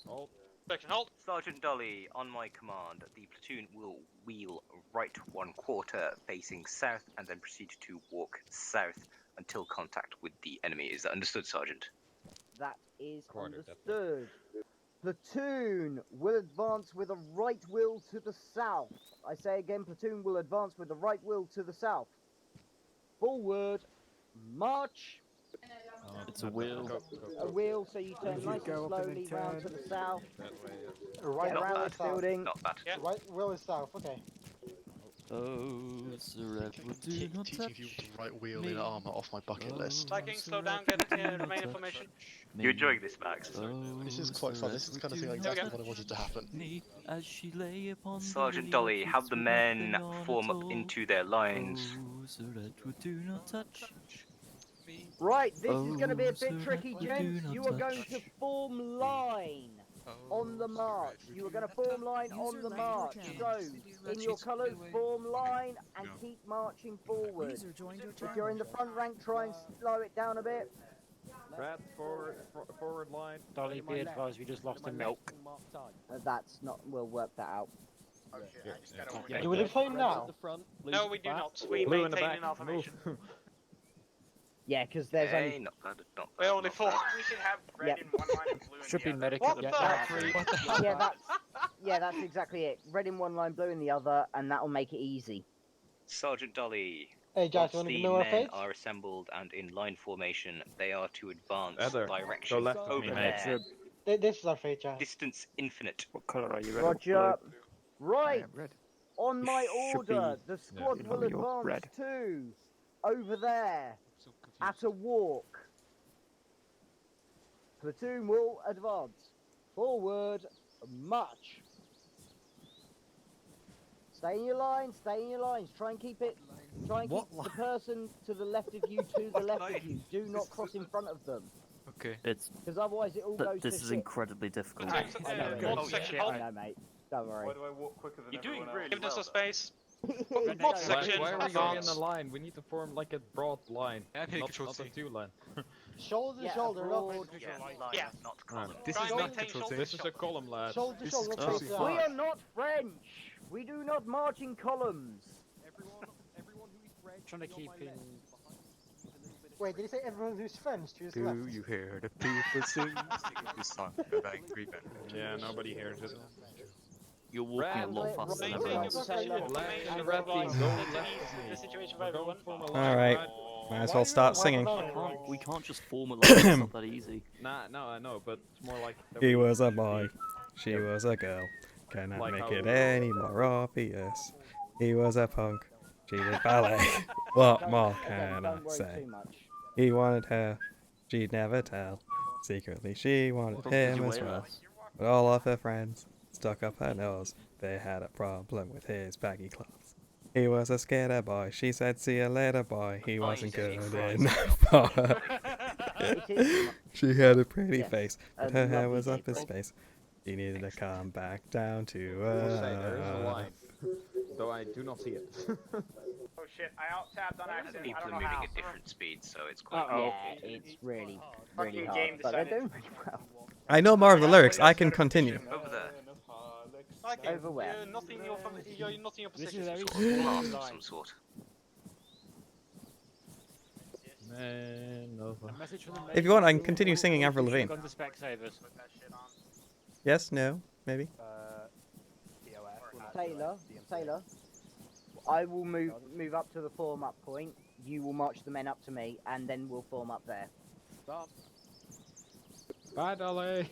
Section, halt. Sergeant Dolly, on my command, the platoon will wheel right 1/4 facing south and then proceed to walk south until contact with the enemy. Is that understood, Sergeant? That is understood. Platoon will advance with a right wheel to the south. I say again, platoon will advance with the right wheel to the south. Forward, march. It's a wheel. A wheel, so you turn nice and slowly round to the south. Right, Get around this building. Not bad. Right, wheel is south. Okay. Oh, Sir Edward, do not Teaching touch people to right wheel in Arma off my bucket list. Viking, slow down, get remain in formation. You're enjoying this, Max? This is quite fun. This is the kind of thing exactly what I wanted to happen. As she lay upon Sergeant Dolly, have the men form up into their lines. Oh, Sir Edward, do not touch Right, this is going to be a Oh, bit so tricky, that we gents. do not You are going to touch. form line on the march. You are going to form line on the march. So, in your colours, form line and keep marching forward. User joined your If you're in the front rank, try and slow it down a bit. Rats forward line. Dolly, be advised, we just lost a milk. That's not. We'll work that out. Oh shit, I just gotta Do we play now? No, we do not. We Blue in the maintain back. in our formation. Yeah, because there's Hey, only. not bad, not We're bad, only not four. bad. We should have red Yep. in one line and blue in Should the be other. medic What at the? Yeah, that's exactly it. Red in one line, blue in the other, and that'll make it easy. Sergeant Dolly. Hey, Josh, Once you wanna the know our men fate? are assembled and in line formation, they are to advance Heather, direction go left of over me, there. mate. This is our fate, Josh. Distance infinite. What colour are you? Red Roger. or blue? Right. Red. On my Should order, be- the squad you will know, you're advance red. to over there at a walk. Platoon will advance forward. March. Stay in your lines. Stay in your lines. Try and keep it. Try and keep the person to the left of you to the left of you. Do not cross in front of them. Okay. It's. Because otherwise it all goes This to is shit. incredibly difficult. I know, One mate. section, I know, mate. Don't worry. Why do I walk quicker than You're doing everyone really else? Give us some space. What What section? Why are we going in Advance. the line? We need to form like a broad line, I'm hitting not control a C. two line. Shoulder to Yeah, shoulder, not broad- Yeah. Not column. This Try is and not maintain control shoulder C. This is a column, lad. shoulder to This is shoulder. control face C. down. We are not French. We do not march in columns. Trying to keep in. Wait, did he say everyone who's French to his left? Do you hear the people sing the song of angry men? Yeah, nobody hears it. You're walking a lot faster than Maintain everyone your else. position. Left Maintain and your red team, advance. go That's left an of me. easy situation for We're going everyone. for a All line, right. lad. Might as well start singing. We can't just form a line. It's not that easy. Nah, no, I know, but it's more like. that He we- was a boy. She was a girl. Cannot Like make how it we- any more obvious. He was a punk. She did ballet. What more can I Don't worry say? too much. He wanted her. She'd never tell. Secretly, she wanted him as well. But all of her friends stuck up her nose. They had a problem with his baggy clothes. He was a skater boy. She said, "See you later, boy." He wasn't good enough for her. She had a pretty Yes, face, but a her hair lovely was up his daybreak. face. He needed to come back down to I will say, there is a earth. line, though I do not see it. Oh shit, I alt tabbed on accident. People I are don't know moving how. at different speeds, so it's quite. Yeah, it's really, really Fucking hard, game but they're decided. doing really well. I know more of the lyrics. I can continue. Over there. Okay, Over where? You're not in your, you're not in your This position. is very Blast of some sort. Man, no. A message from the If you want, I can continue singing Avril Should've Lavigne. gone to Specsavers. Yes, no, maybe. Taylor, I will move up to the form up point. You will march the men up to me, and then we'll form up there. Bye, Dolly.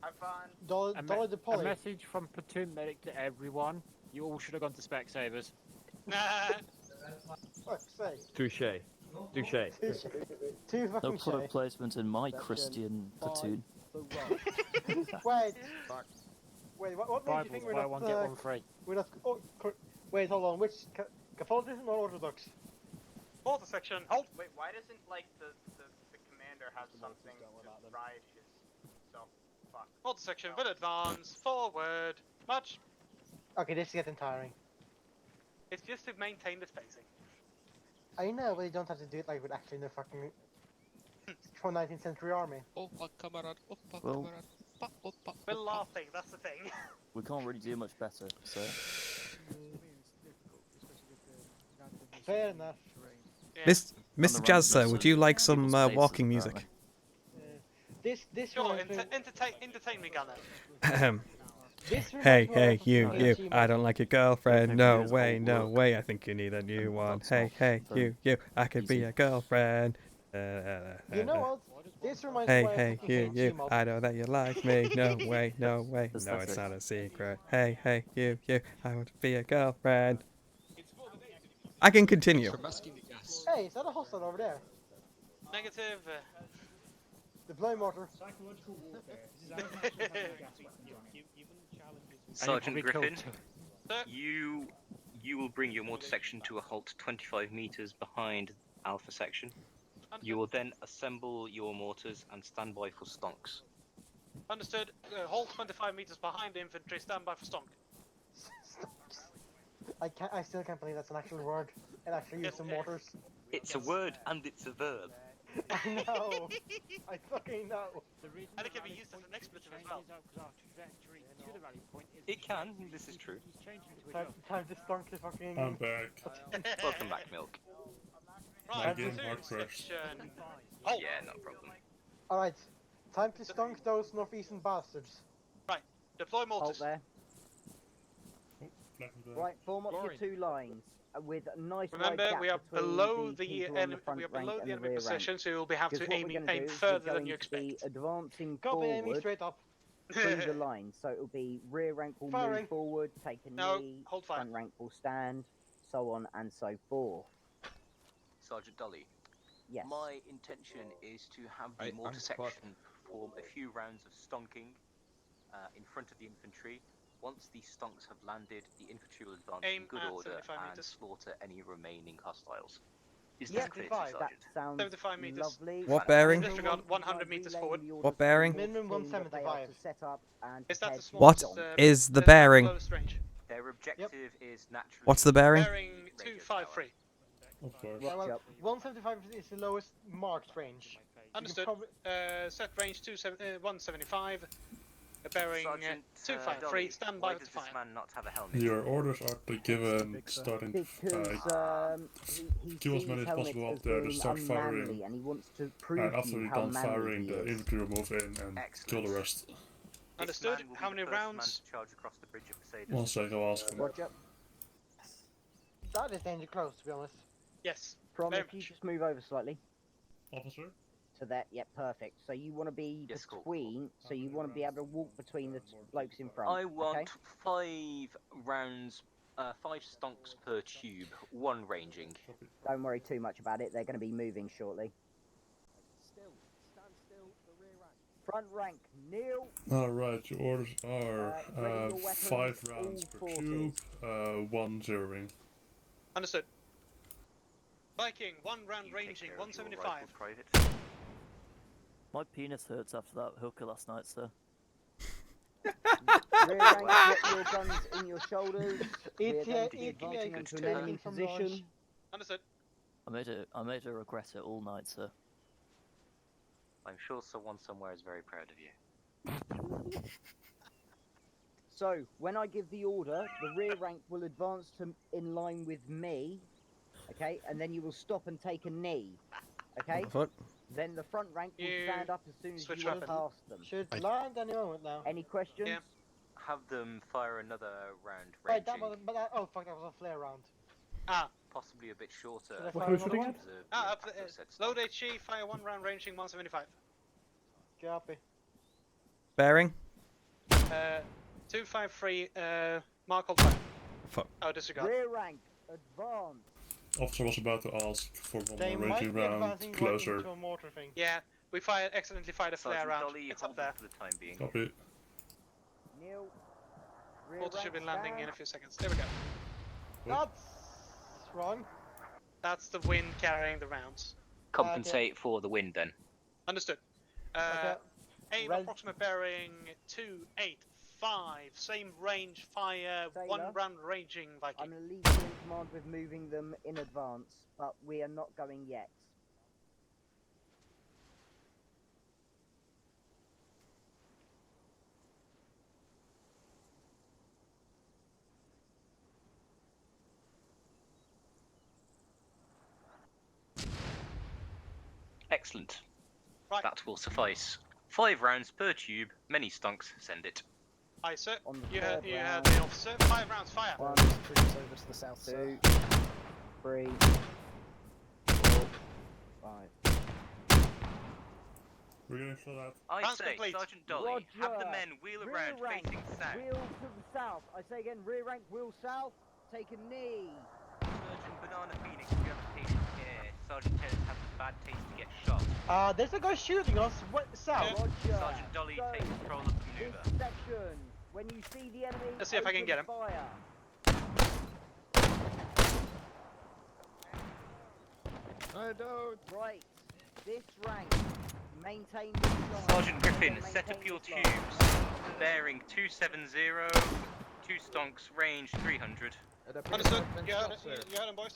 Have fun. Dollar the A poly. message from platoon medic to everyone. You all should have gone to Specsavers. Fuck's sake. Touche. Touche. Two No fucking product shit. placement in my Christian platoon. Wait. Wait, what made you think we're buy not, one, get one free. we're not, wait, hold on, which, Catholicism or Orthodox? Water section, hold! Wait, why doesn't like the commander have something to ride his self? Fuck. Water section, will advance, forward, march. Okay, this is getting tiring. It's just to maintain the spacing. I know, but you don't have to do it like with actually the fucking from 19th century army. Oppa, kamerad, oppa, Well- kamerad. Oppa, oppa, We're oppa. laughing, that's the thing. We can't really do much better, so. Fair enough. Mr. Jazz, sir, would you like some walking music? This Sure, reminds me- entertain me, Gunner. Ahem. This reminds Hey, me of hey, a you, fucking you. team I up. don't like your girlfriend. No His way, whole no work. way. I think you need a new one. That's Hey, not hey, very you. I could be easy. your girlfriend. You know what? This reminds Hey, me of a hey, fucking you. team up. I know that you like me. No way, no way. That's No, it's pathetic. not a secret. Hey, hey, you. I want to be your girlfriend. I can continue. Hey, is that a hostile over there? Negative. The blowing mortar. Sergeant probably Griffin, killed you will bring your mortar section to a halt 25 meters behind Alpha section. You will then assemble your mortars and stand by for stonks. Understood. Hold 25 meters behind the infantry. Stand by for stonk. I still can't believe that's an actual word. It actually used some mortars. It's a word and it's a verb. I know. I fucking know. And it can be used as an expletive as well. It can. This is true. Time to stunk the fucking. I'm back. Welcome back, Milk. Right, game two hard first. section. Hold. Yeah, no problem. Alright. Time to stunk those northeastern bastards. Right. Deploy Halt mortars. there. Right, form up your 2 lines with a nice wide Remember, gap we are between below the the people on enemy. front We are rank below and the enemy rear position, rank. so you'll have Because to what we're gonna aim do is further we're than you going to be expect. advancing Copy, aiming forward straight up. through the line. So it'll be rear rank will Firing. move forward, take a No, knee, hold fire. front rank will stand, so on and so forth. Sergeant Dolly. Yes. My intention is to have the mortar section perform a few rounds of stonking in front of the infantry. Once the stonks have landed, the infantry will advance Aim in good at order 75 and meters. slaughter any remaining hostiles. Is Yep, that clear to you, that Sergeant? sounds 75 meters. lovely. What bearing? Disregard 100 meters forward. What bearing? Minimum 175. Set up and Is that the What smallest, is the bearing? closest range? Their objective is naturally. What's the bearing? Bearing 253. Of course. Yeah, well, 175 is the lowest marked range. Understood. Set range 175. Bearing Sergeant, 253. Dolly, Stand why by does to this fire. man not have a helmet? Your orders are to give starting Because he kill as sees many as helmets possible as up there to being start unmanly, firing. and he wants to prove And to after you you're how done manly firing, he the is. infantry will move in and kill the rest. Understood. This man will be How the many first man rounds? to charge across the bridge of Mercedes. One second, I'll ask him. Roger. That is danger close, to be honest. Yes. Prom, very if you much. just move over slightly Officer? to that, yep, perfect. So you want to be Yes, cool. between, so you want to be able to walk between the blokes in front. I want okay? 5 rounds, 5 stonks per tube, 1 ranging. Don't worry too much about it. They're going to be moving shortly. Front rank, kneel. Alright, your orders are ready your weapons, 5 rounds all per forces. tube, 1 zeroing. Understood. Viking, 1 round You take ranging, care of your 175. rifle, Private. My penis hurts after that hooker last night, sir. Rear rank, get your guns in your shoulders. ETA, advancing into an taken enemy from position. launch. Understood. I made her regret it all night, sir. I'm sure someone somewhere is very proud of you. So, when I give the order, the rear rank will advance to in line with me, okay? And then you will stop and take a knee, okay? What? Then the front rank will You stand up as soon as switch you are weapon. past them. Should land any moment now. Any questions? Yeah. Have them fire another round Right, ranging, oh fuck, that was a flare round. Ah, possibly a bit shorter. Should I What fire was it another again? one? up the, load HE, fire 1 round ranging, 175. Copy. Bearing? 253, mark hold fire. Fuck. Oh, disregard. Rear rank, advance. Officer was about to ask for one They more might ranging be round advancing right closer. into a mortar thing. Yeah, we accidentally fired a flare Sergeant round. Dolly, It's hold up there. it for the time being. Copy. Kneel. Rear Mortar should be rank, landing in stand. a few seconds. There we go. That's wrong. That's the wind carrying the rounds. Compensate for the wind then. Understood. Okay. Aim Res- approximate bearing 285. Same range fire. Sailor, 1 round ranging Viking. I'm going to leave you in command with moving them in advance, but we are not going yet. Excellent. Right. That will suffice. 5 rounds per tube, many stunks, send it. Aye, sir. On the You third heard round. the officer. 5 rounds fire. 1, over to the south, 2, sir. 3, 4, 5. We're gonna show that. I Rounds say, complete. Sergeant Dolly, have the Roger. men wheel Rear around rank, facing south. wheel to the south. I say again, rear rank, wheel south. Take a knee. Sergeant Banana Phoenix, you have a patient here. Sergeant Tennis has a bad taste to get shot. There's a guy shooting us. What south? Roger. Sergeant Dolly, So, take control of the maneuver. this section, when you see the enemy, Let's see if I can open get him. Fire. I don't. Right. This rank. Maintain this line. Sergeant Griffin, Maintain set up this your line. tubes. Bearing 270, 2 stonks, range 300. Understood. You heard him, boys.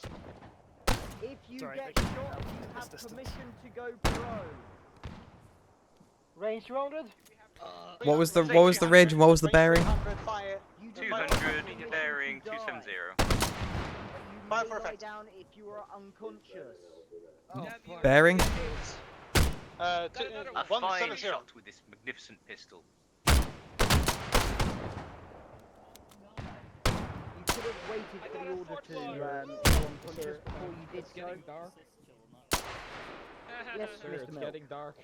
If you Sorry, get they- shot, you That's have distance. permission to go pro. Range 200? What was the range and what was the bearing? 300, fire. 200, bearing 270. Fire for effect. Down if you are unconscious. Bearing? A fine 170. shot with this magnificent pistol. You could have waited for the order to go unconscious before you did so. Getting dark. Yes, Sir, Mr. it's Milk. getting dark.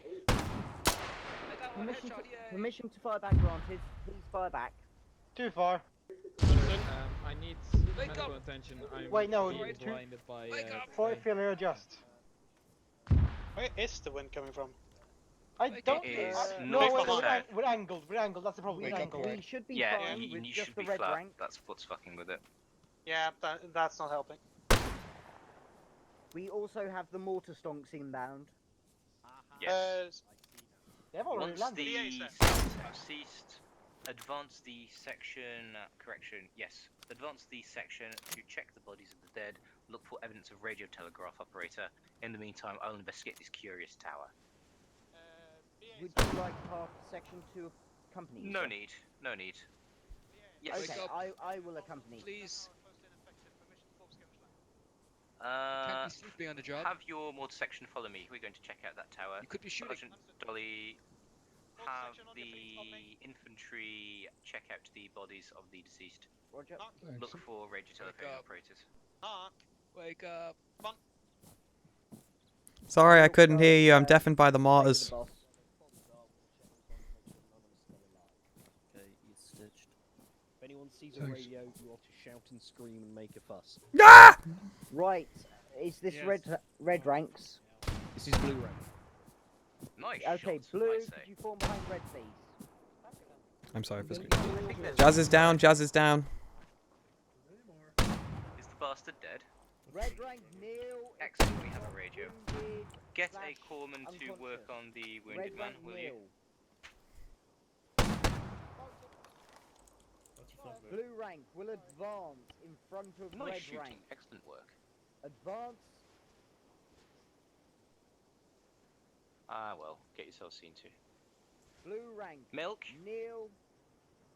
Permission to fire back granted. Please fire back. Too far. I need medical attention. I'm Wait, no, being two- blinded by. For failure adjust. Where is the wind coming from? I don't. is No, north wait, to no, south. we're angled. We're angled. That's the problem. We're angled. We should be Yeah, fine you with should just the be red flat. rank. That's what's fucking with it. Yeah, that's not helping. We also have the mortar stonks inbound. Yes. They've already Once landed. the sounds have ceased, advance the section. Correction. Yes. Advance the section to check the bodies of the dead. Look for evidence of radio telegraph operator. In the meantime, I'll investigate this curious tower. Would you like half section to accompany you? No sir? need. No need. Yes. Okay, I will accompany. Please. Uh, Can't be sleeping on the job. Have your mortar section follow me. We're going to check out that tower. You could be shooting. Sergeant Dolly, have the infantry check out the bodies of the deceased. Roger. Look for radio telephone up. operators. Wake up. Sorry, I couldn't hear you. I'm deafened by the mortars. Okay, he's stitched. If anyone sees a radio, you are to shout and scream and make a fuss. Ah! Right. Is this red ranks? This is blue rank. Nice. Okay, shots, blue. I say. Could you form behind red, please? I'm sorry for I think there's Jazz is down, Jazz is down. Is the bastard dead? Red rank, kneel. Excellent, we have a radio. Wounded, Get slash a corpsman to work unconscious. on the wounded Red man, rank, will you? kneel. Blue rank will advance in front of Nice red shooting. rank. Excellent work. Advance. Ah, well, get yourself seen to. Blue rank. Milk. Kneel.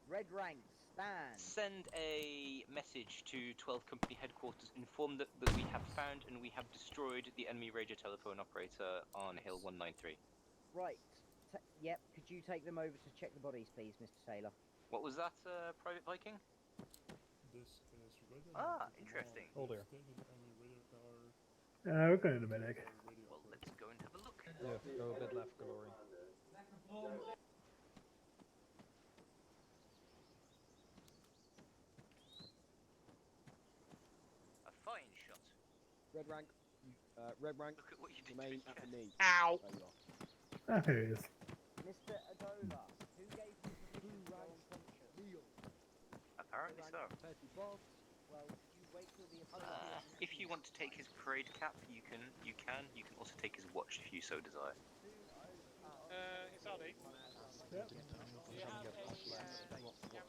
Red rank. Stand. Send a message to 12 Company Headquarters. Inform that we have found and we have destroyed the enemy radio telephone operator on Hill 193. Right. Yep. Could you take them over to check the bodies, please, Mr. Taylor? What was that, Private Viking? Ah, interesting. Oh, there. We're going to the medic. Well, let's go and have a look. Yeah, go a bit left, Glory. A fine shot. Red rank. Red rank. Look at what you did Remain to at the me. knee. Ow! There you are. Ah, there he is. Mr. Adola, who gave you the blue rank unconscious? Apparently so. Well, you wait till the If you want to take his parade cap, you can. You can also take his watch if you so desire. It's Audi. What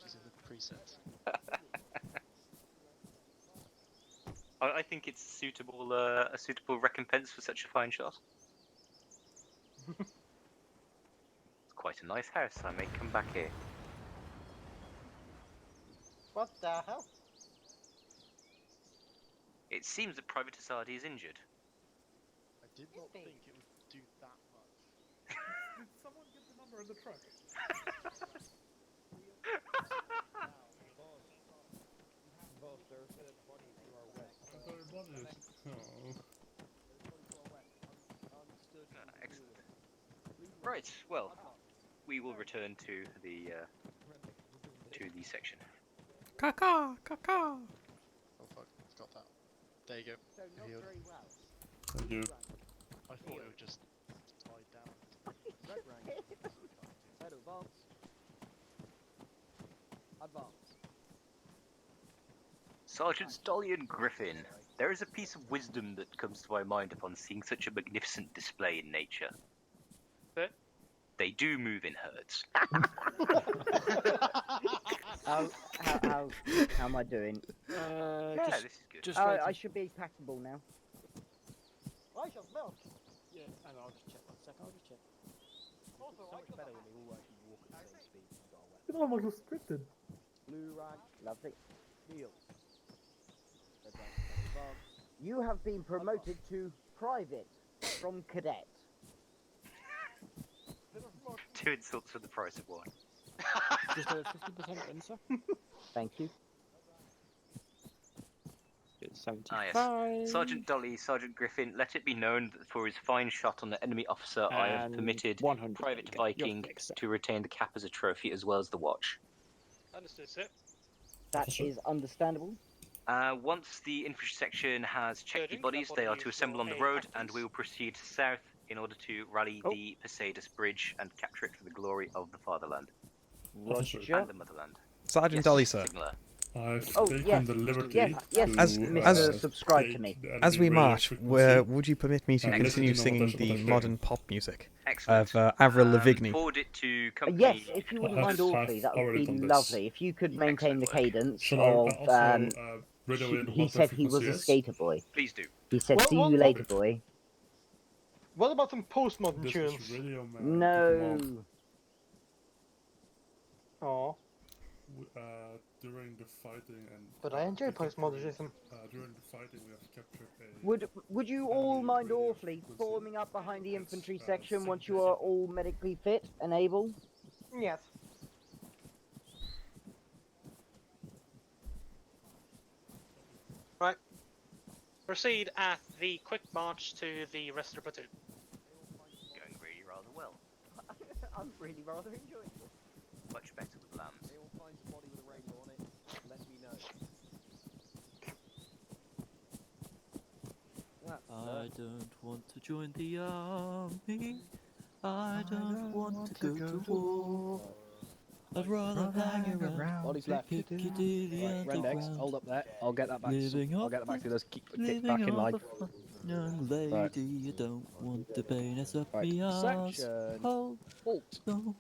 is in the preset? I think it's a suitable recompense for such a fine shot. It's quite a nice house. I may come back here. What the hell? It seems that Private Asadi is injured. I did not think it would do that much. Did someone get the number of the truck? Excellent. Right. Well, we will return to the section. Caca, caca. Oh fuck, got that. There you go. So not Healed. very well. Thank you. I thought it would just die down. Red rank. Head advance. Advance. Sergeant Stollian Griffin, There is a piece of wisdom that comes to my mind upon seeing such a magnificent display in nature. But they do move in herds. How am I doing? Yeah, this is good. Just I should be packable now. I shall milk. Yeah, hang on, I'll just check. 1 second, I'll just check. Also, So much better when they all actually walk at the same speed. You've got a weapon. It almost was scripted. Blue rag, Lovely. deal. Red rag, advance. You have been promoted to private from cadet. 2 insults for the price of 1. Just a 50% answer. Thank you. It's 75. Ah, yes. Sergeant Dolly, Sergeant Griffin, let it be known that for his fine shot on the enemy officer, I have And permitted 100. Private There you go. Viking You're fixed, sir. to retain the cap as a trophy as well as the watch. Understood, sir. That is understandable. Once the infantry section has checked the bodies, they are to assemble on the road, and we will proceed south in order to rally the Poseidus Bridge and capture it for the glory of the fatherland. Roger. And the motherland. Sergeant Yes, Dolly, sir. Signaler. I've Oh, taken yes. the liberty Yes, Mr. Subscribe to me. As we march, would you permit me to And continue listen to singing what the they're modern pop music Excellent. of Avril Lavigne? Forward it to company. Yes, if you wouldn't I've- mind awfully, I've that would already be done this. lovely. If you could maintain the cadence Shall I of. also riddle in He what said the he was a frequency skater boy. Please do. He said, Well, "See well, you well- later, boy." What about some postmodern This tunes? is Radio Man. No. Oh. During the fighting and. But I enjoy postmodernism. During the fighting, we have captured a. Would you all mind awfully forming up behind the infantry section once you are all medically fit and able? Yes. Right. Proceed at the quick march to the rest of the platoon. Going really rather well. I'm really rather enjoying it. Much better with lambs. They all find a body with a radio on it. Let me know. I don't want to join the army. I don't want to go to war. I'd rather hang around. Bodies left. Piccadilly Right, Rendex, Underground. hold up there. I'll get that back. Living I'll off get that back to the- those. Get back in Living line. off the young lady, Right. you don't want the bareness of Right, me section. asshole. Halt. No.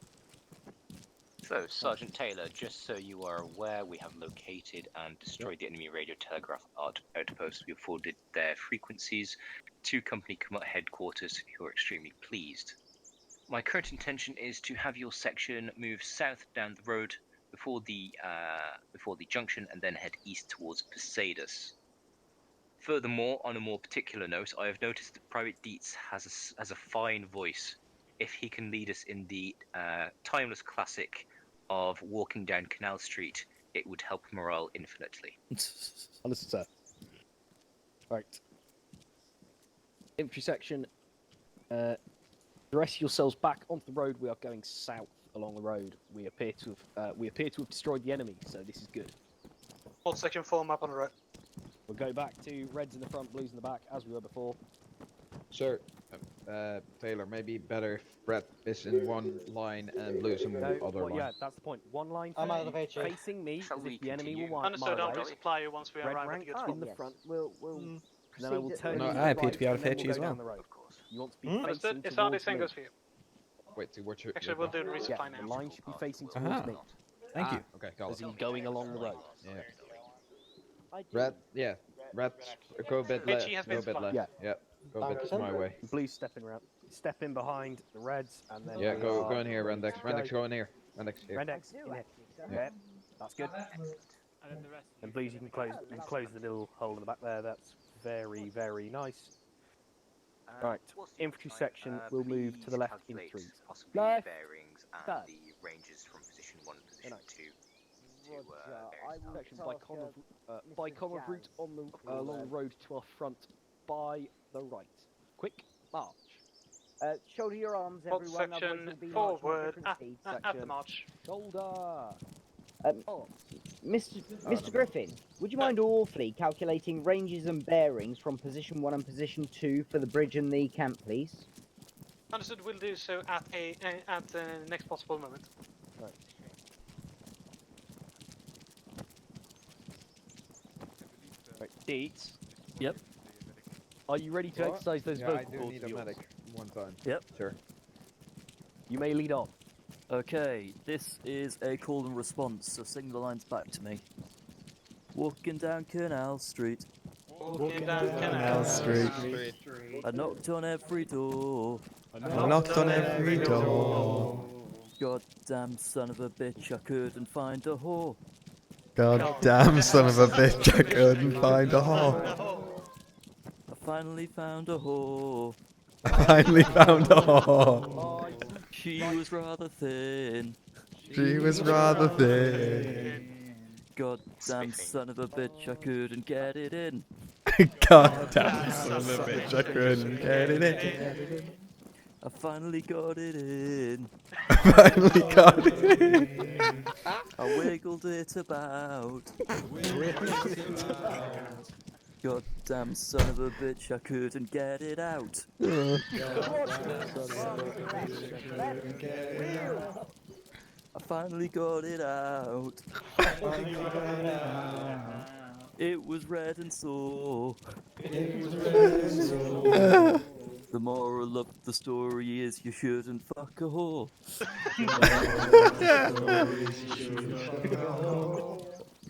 So, Sergeant Taylor, just so you are aware, we have located and destroyed the enemy radio telegraph outpost. We have forwarded their frequencies to company headquarters, who are extremely pleased. My current intention is to have your section move south down the road before the junction, and then head east towards Poseidus. Furthermore, on a more particular note, I have noticed that Private Dietz has a fine voice. If he can lead us in the timeless classic of walking down Canal Street, it would help morale infinitely. Understood, sir. Right. Infantry section. Dress yourselves back onto the road. We are going south along the road. We appear to have destroyed the enemy, so this is good. All section form up on the road. We'll go back to reds in the front, blues in the back, as we were before. Sir, Taylor, maybe better if Brett is in one line and Blue's in the other well, line. yeah, that's the point. One line I'm out of HE. facing me, Shall as we if the enemy continue? will want Understood, my I'll way. resupply you once we Red arrive at rank the good Ah, spot. in the yes. front. We'll And then I will proceed turn No, you I to the appear to be right, out of and then HE we'll as go well. down the road. Of course. You want to be Understood, facing it's how the towards same me. goes for you. Wait, what's your... Actually, we'll do the Yeah, resupply the now. line should be facing Aha. towards me. Thank you. Okay, got As it. in going along the road. Yeah. I do. Red, yeah. Red, go a bit left. HE has Go been a bit supplied. left. Yeah. Go a bit my way. Blues stepping around. Step in behind the reds, and then Yeah, we go are in here, ready Rendex. to Rendex, go in here. Rendex, here. Rendex, I do, in here. actually, sir. Yeah, that's good. And then the rest. And Blues, you can close the little hole in the back there. That's very, very nice. Right, infantry section will move to the left in threes. Possibly Left. bearings and Third. the ranges from position 1 and position 2 to Roger. I will Section task, Bicon Mr. of route Jazz on the along the road to our front by the right. Quick march. Shoulder your arms, Hold everyone. Otherwise section we'll be marching at forward different at speeds. the Section. march. Shoulder. Mr. Griffin, would you mind awfully calculating ranges and bearings from position 1 and position 2 for the bridge and the camp, please? Understood, we'll do so at the next possible moment. Right. Right, Deets. Yep. Are you ready to exercise those Yeah, I vocal do cords need of a yours? medic one time. Yep. Sure. You may lead on. Okay, this is a call and response, so sing the lines back to me. Walking down Canal Street. Walking down Canal Street. I knocked on every door. I knocked on every door. Goddamn son of a bitch, I couldn't find a whore. God damn son of a bitch, I couldn't find a whore. I finally found a whore. I finally found a whore. She was rather thin. She was rather thin. Goddamn son of a bitch, I couldn't get it in. God damn son of a bitch, I couldn't get it in. I finally got it in. I finally got it in. I wiggled it about. Goddamn son of a bitch, I couldn't get it out. I finally got it out. It was red and sore. The moral of the story is you shouldn't fuck a whore.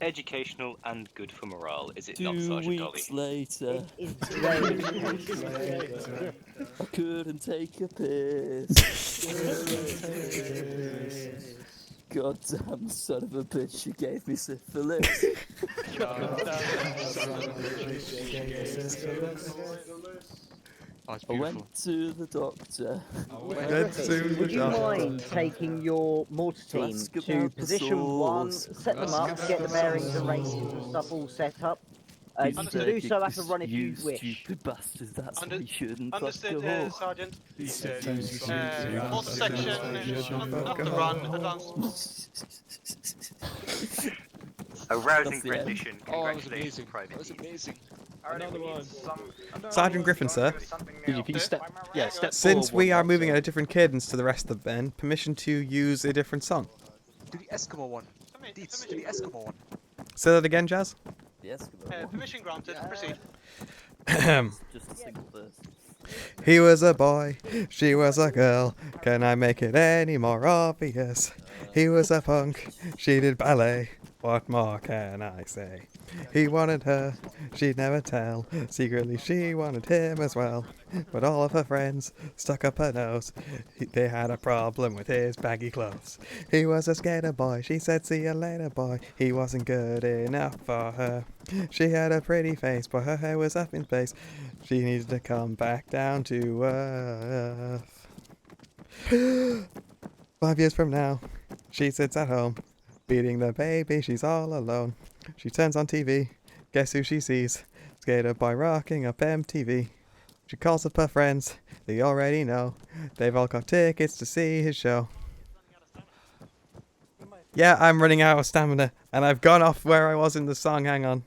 Educational and good for morale, is it 2 not, Sergeant Dolly? weeks later, It is very educational. I couldn't take a piss. Goddamn son of a bitch, she gave me syphilis. Oh, it's I went beautiful. to the doctor. Would you mind taking your mortar To team ask to about the position 1, sores. set them up, get the bearings and ranges and stuff all set up? He's To said, do so, I have to "You- run if you you wish. stupid bastard, that's why you shouldn't fuck a Understood, whore." Sergeant. Sergeant. Mortar section, up the run, advance. A rousing That's the end. rendition. Oh, that was Congratulations, amazing. Private. That was amazing. Another one. Sergeant Griffin, sir. If you step, step Since forward we one are more, moving sir. at a different cadence to the rest of the band, permission to use a different song. Do the Eskimo one. Deets, do the Eskimo one. Say that again, Jazz. Yes, Permission granted, proceed. Just a single verse. He was a boy, she was a girl. Can I make it any more obvious? He was a punk, she did ballet. What more can I say? He wanted her, she'd never tell. Secretly she wanted him as well. But all of her friends stuck up her nose. They had a problem with his baggy clothes. He was a skater boy, she said see you later boy. He wasn't good enough for her. She had a pretty face, but her hair was up in space. She needed to come back down to earth. 5 years from now, she sits at home, beating the baby, she's all alone. She turns on TV, guess who she sees? Skater boy rocking up MTV. She calls up her friends, they already know. They've all got tickets to see his show. Yeah, I'm running out of stamina, and I've gone off where I was in the song, hang on.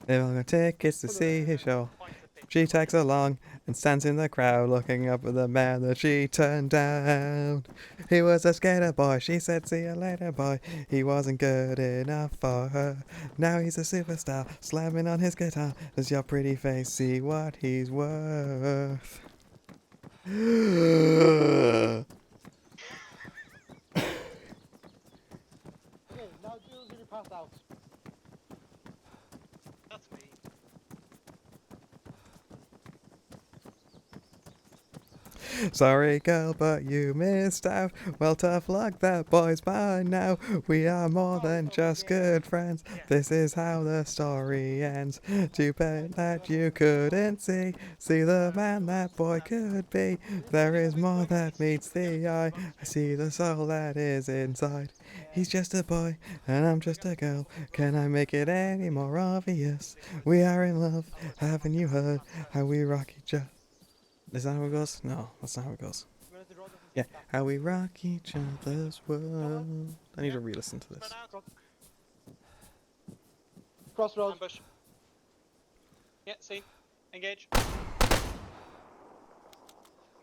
They've all got tickets to see his show. She tags along and stands in the crowd looking up at the man that she turned down. He was a skater boy, she said see you later boy. He wasn't good enough for her. Now he's a superstar, slamming on his guitar. Does your pretty face see what he's worth? Okay, now Jules, you passed out. That's me. Sorry girl, but you missed out. Well, tough luck, that boy's by now. We are more than just good friends. This is how the story ends. Too bad that you couldn't see the man that boy could be. There is more that meets the eye. I see the soul that is inside. He's just a boy, and I'm just a girl. Can I make it any more obvious? We are in love. Haven't you heard how we rock each other? Is that how it goes? No, that's not how it goes. Yeah, how we rock each other's world. I need to re-listen to this. Crossroads. Ambush. Yeah, see. Engage.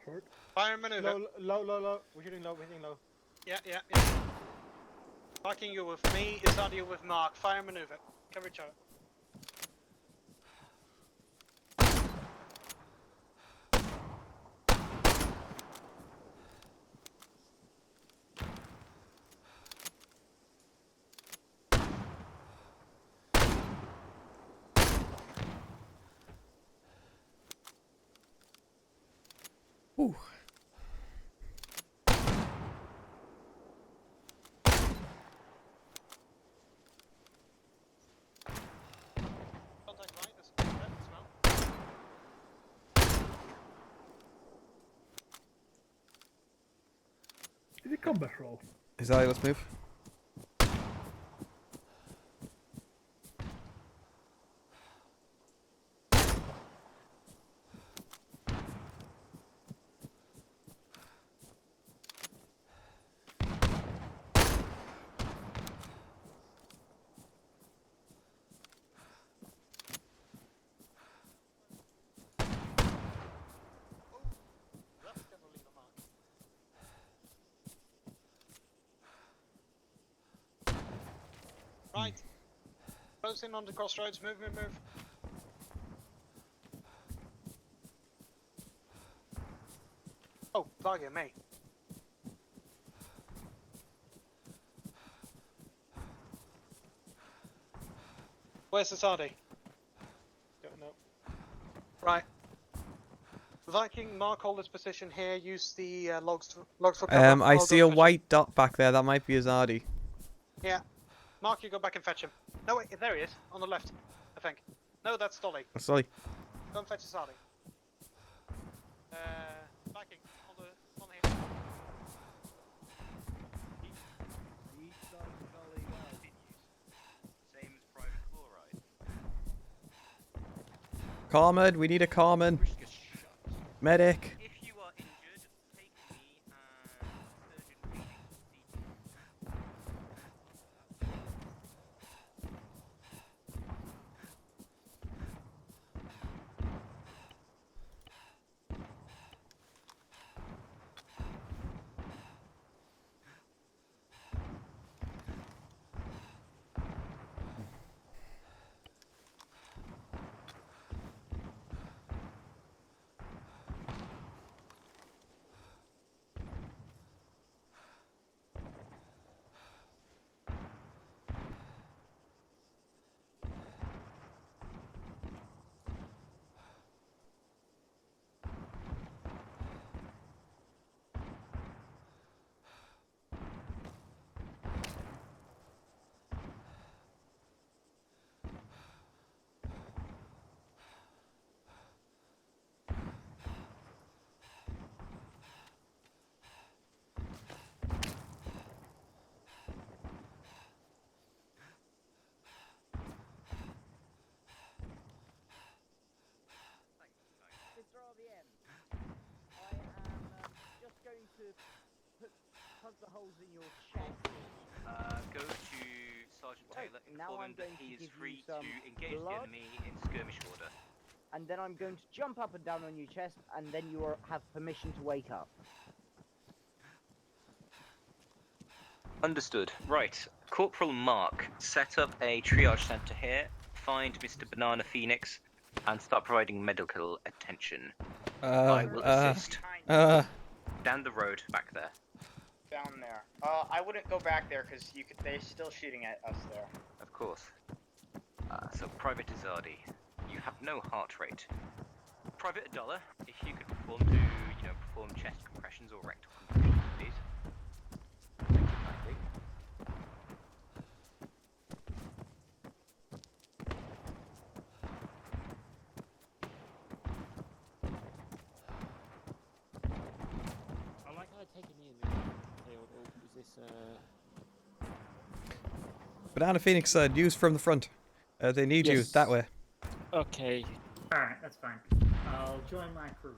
Short. Fire and maneuver. Low. We're hitting low. Yeah. Viking, you're with me. Izadi, you're with Mark. Fire maneuver. Cover each other. Ooh. Contact right, there's a left as well. Is it combat roll? Izadi, let's move. That's gonna leave a mark. Right. Close in on the crossroads. Move, move, move. Oh, bugger me. Where's Izadi? Don't know. Right. Viking, Mark, hold this position here. Use the logs for cover. I I'll see go a fetch him. white dot back there. That might be Izadi. Yeah. Mark, you go back and fetch him. No, wait, there he is. On the left, I think. No, that's Dolly. Sorry. Go and fetch Izadi. Viking, on here. Same as private chloride. Carmen, we need a Carmen. Medic. If you are injured, take me and surgeon reading. Mr. RVM, I am just going to plug the holes in your chest. Go to Sergeant Taylor, now inform him I'm that going he to is give free you some to engage the blood. enemy in skirmish order. And then I'm going to jump up and down on your chest, and then you have permission to wake up. Understood. Right. Corporal Mark, set up a triage center here, find Mr. Banana Phoenix, and start providing medical attention. I will assist. Down the road, back there. Down there. I wouldn't go back there because they're still shooting at us there. Of course. So, Private Izadi, you have no heart rate. Private Adala, if you could perform chest compressions or rectal compressions, please. I like how I take a knee in the field. Or is this Banana Phoenix news from the front. They need you Yes. that way. Okay. Alright, that's fine. I'll join my crew.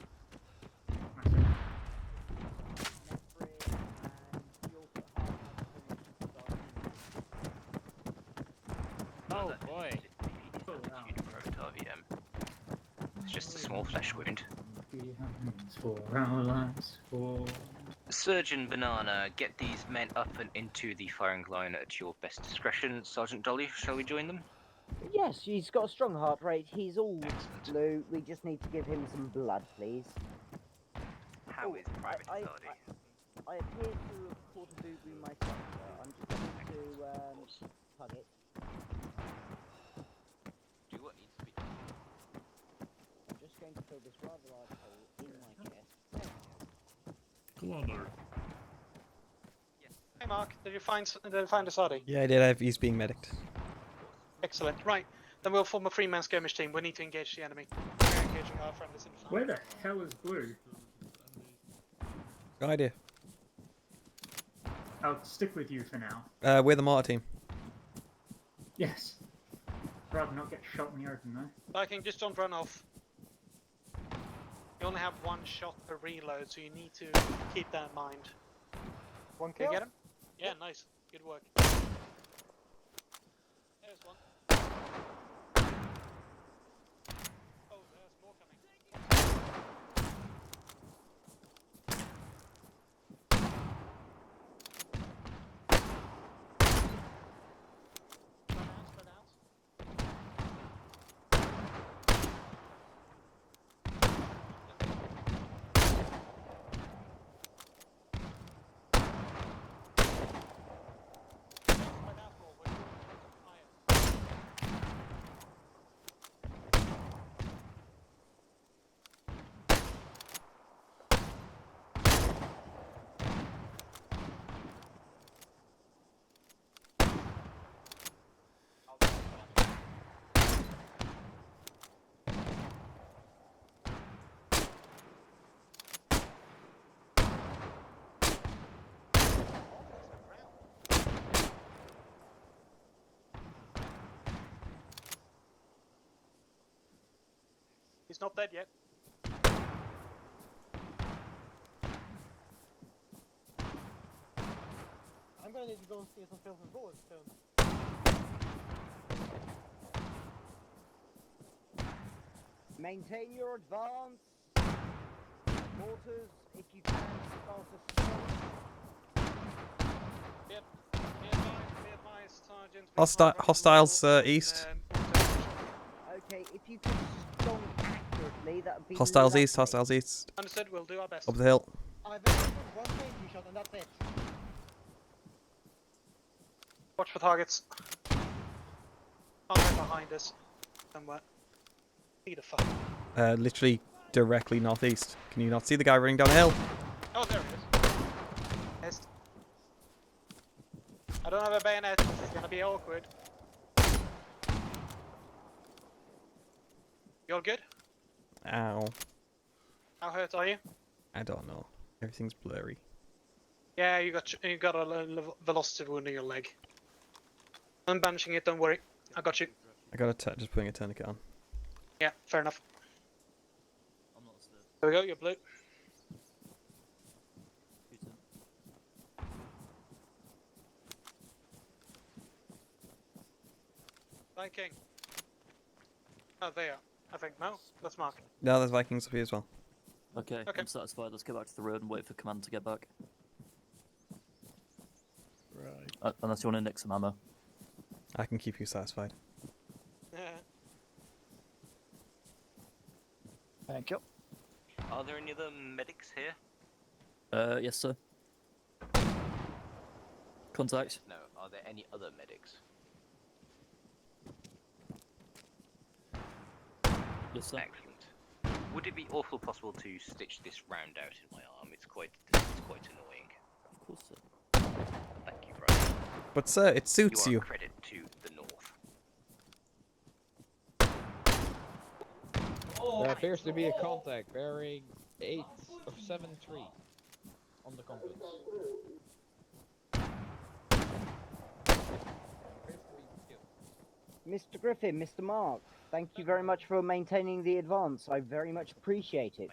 Oh boy. It's just a small flesh wound. For our lives, for... Surgeon Banana, get these men up and into the firing line at your best discretion. Sergeant Dolly, shall we join them? Yes, he's got a strong heart rate. He's all blue. We just need to give him some blood, please. How is Private Authority? I appear to have caught a boo-boo myself, sir. I'm just going to plug it. Do what needs to be done. I'm just going to fill this rather large hole in my chest. There we go. Commander. Hey Mark, did you find Asadi? Yeah, I did. He's being medicked. Excellent. Right, then we'll form a three-man skirmish team. We need to engage the enemy. We're engaging our friendlies in front. Where the hell is Blue? Good idea. I'll stick with you for now. We're the mortar team. Yes. Rather not get shot in the open though. Viking, just don't run off. You only have one shot per reload, so you need to keep that in mind. One Can you kill? get him? Yeah, nice. Good work. There's one. Oh, there's more coming. Spread out. He's not dead yet. I'm gonna need to go and steal some pills and bullets soon. Maintain your advance. Mortars, if you can, start a assault. Be advised, Sergeant. Hostiles east. Okay, if you could stomp accurately, that would be Hostiles lovely. east. Hostiles east. Understood, we'll do our best. Up the hill. I've only one safety shot and that's it. Watch for targets. Somewhere behind us. Somewhere. See the fuck. Literally directly northeast. Can you not see the guy running down the hill? Oh, there he is. Missed. I don't have a bayonet. This is gonna be awkward. You all good? Ow. How hurt are you? I don't know. Everything's blurry. Yeah, you got a velocity wound in your leg. I'm banishing it. Don't worry. I got you. I got just putting a tourniquet on. Yeah, fair enough. There we go. You're blue. Viking. Oh, they are. I think no. That's Mark. No, there's Vikings up here as well. Okay, I'm satisfied. Let's get back to the road and wait for command to get back. Right. Unless you want to nick some ammo. I can keep you satisfied. Thank you. Are there any other medics here? Yes, sir. Contact. No, are there any other medics? Yes, sir. Excellent. Would it be awful possible to stitch this round out in my arm? It's quite annoying. Of course, sir. Thank you, Brian. But sir, it suits You you. are a credit to the North. There appears to be a contact bearing 8 of 7-3 on the compass. Mr. Griffin, Mr. Mark, thank you very much for maintaining the advance. I very much appreciate it.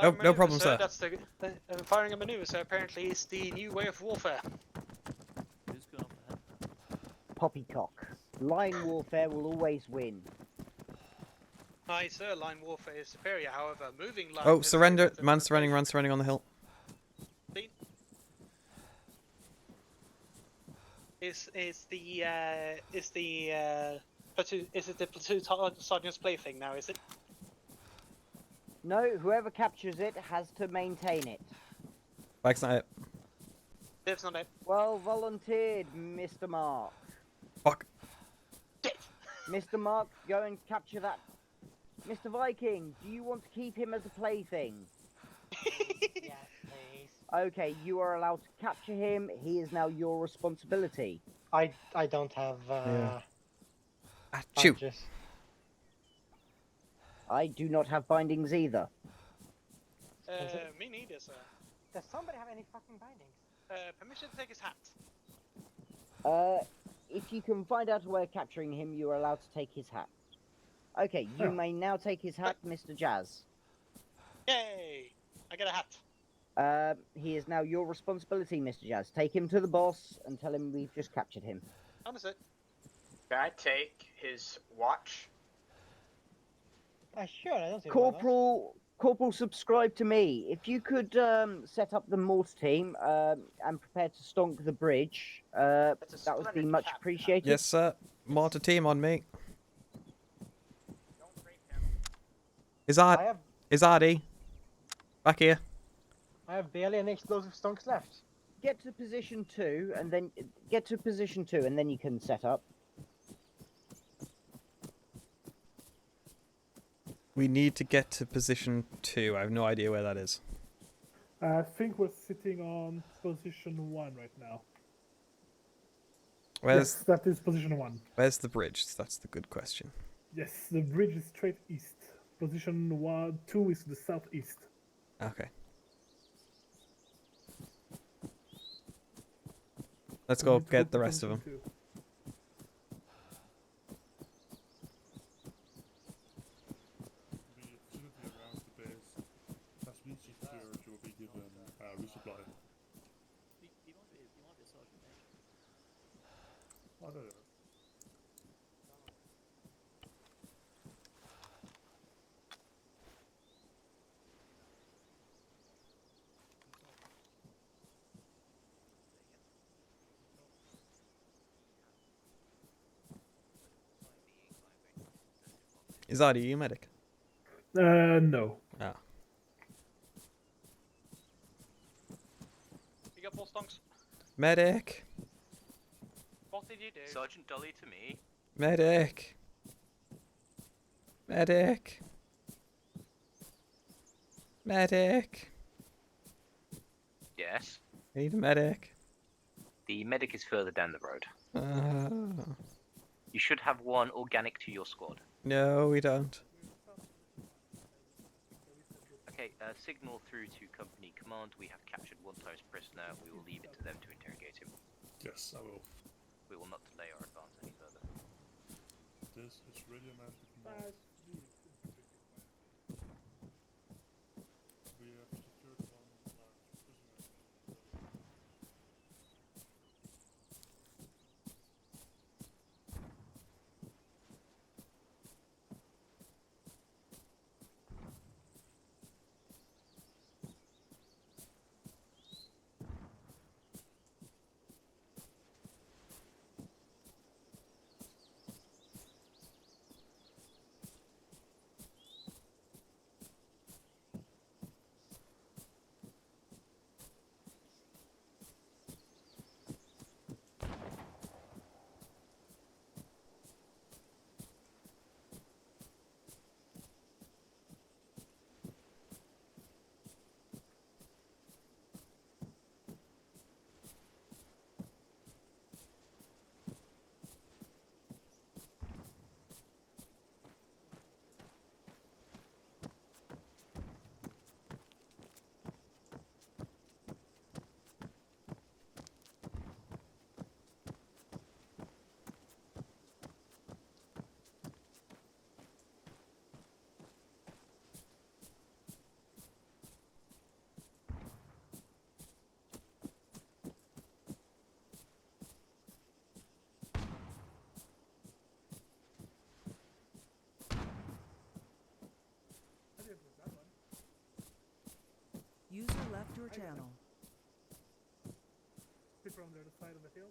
No problem, sir. That's the firing a maneuver, sir. Apparently, is the new way of warfare. Who's going off ahead? Poppycock. Line warfare will always win. Aye, sir, line warfare is superior. However, moving line. Oh, is surrender! better Man for surrendering, man surrendering on the hill. rotation. Is it the platoon sergeant's plaything now? Is it? No, whoever captures it has to maintain it. Back's not it. Liv's not it. Well volunteered, Mr. Mark. Fuck. Mr. Mark, go and capture that. Mr. Viking, do you want to keep him as a plaything? Yes, please. Okay, you are allowed to capture him. He is now your responsibility. I don't have Yeah. Achoo. badges. I do not have bindings either. Me neither, sir. Does somebody have any fucking bindings? Permission to take his hat. If you can find out where capturing him, you are allowed to take his hat. Okay, you may now take his hat, Mr. Jazz. Yay! I get a hat. He is now your responsibility, Mr. Jazz. Take him to the boss and tell him we've just captured him. Understood. Can I take his watch? Sure, I don't see why not. Corporal, subscribe to me. If you could set up the mortar team and prepare to stonk the bridge, that would be much appreciated. Yes, sir. Mortar team on me. Izardi. Back here. I have barely any explosive stonks left. Get to position 2, and then you can set up. We need to get to position 2. I have no idea where that is. I think we're sitting on position 1 right now. Where's Yes, that is position 1. Where's the bridge? That's the good question. Yes, the bridge is straight east. Position 2 is the southeast. Okay. Let's go get the rest of them. Izardi, are you a medic? No. Ah. You got 4 stonks. Medic! What did you do? Sergeant Dolly to me. Medic! Medic! Medic! Yes. I need a medic. The medic is further down the road. Ah. You should have one organic to your squad. No, we don't. Okay, signal through to company command. We have captured one Times prisoner. We will leave it to them to interrogate him. Yes, I will. We will not delay our advance any further. This is Radio Magic Command. We have secured one prisoner. User left your channel. People on the other side of the hill.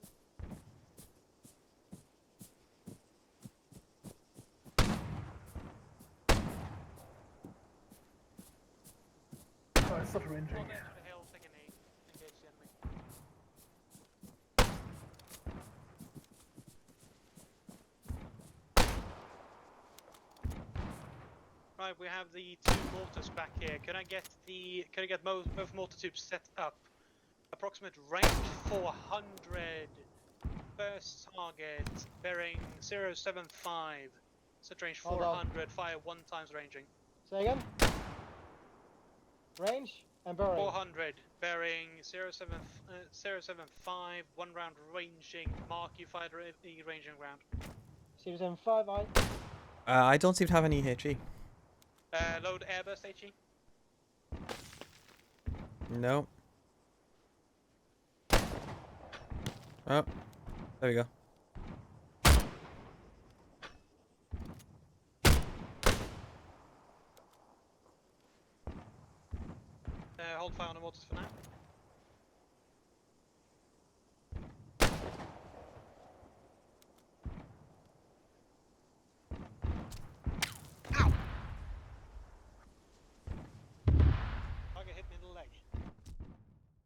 Oh, I stopped ranging. Walk into the hill, take a knee, engage the enemy. Right, we have the 2 mortars back here. Can I get both mortar tubes set up? Approximate range 400. First target bearing 075. Set range Hold on. 400. Fire 1 times ranging. Say again. Range and bearing. 400 bearing 075. 1 round ranging. Mark, you fired the ranging round. 075. I don't seem to have any HE. Load airburst HE. No. Oh, there we go. Hold fire on the mortars for now. Ow! Target hit me in the leg.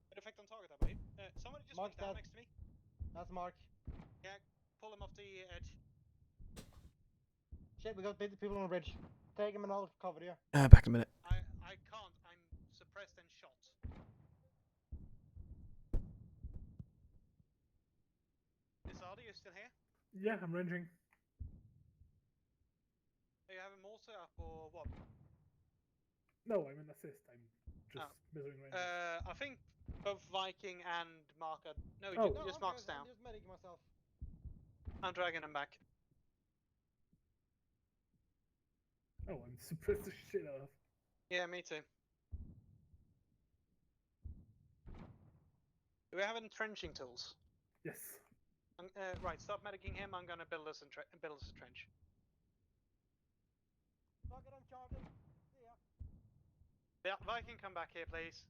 Good effect on target, I believe. Somebody just went down next to me. That's Mark. Yeah, pull him off the edge. Shit, we got people on the bridge. Take him and I'll cover you. Back in a minute. I can't. I'm suppressed and shot. Are you still here? Yeah, I'm ranging. Do you have a mortar up or what? No, I'm an assist. I'm just measuring range. I think both Viking and Mark are... No, just Mark's down. I'm just medicing myself. I'm dragging him back. Oh, I'm suppressed the shit out of. Yeah, me too. Do we have entrenching tools? Yes. Right, stop medicing him. I'm gonna build us a trench. Fuck it, I'm charging. See ya. Yeah, Viking, come back here, please.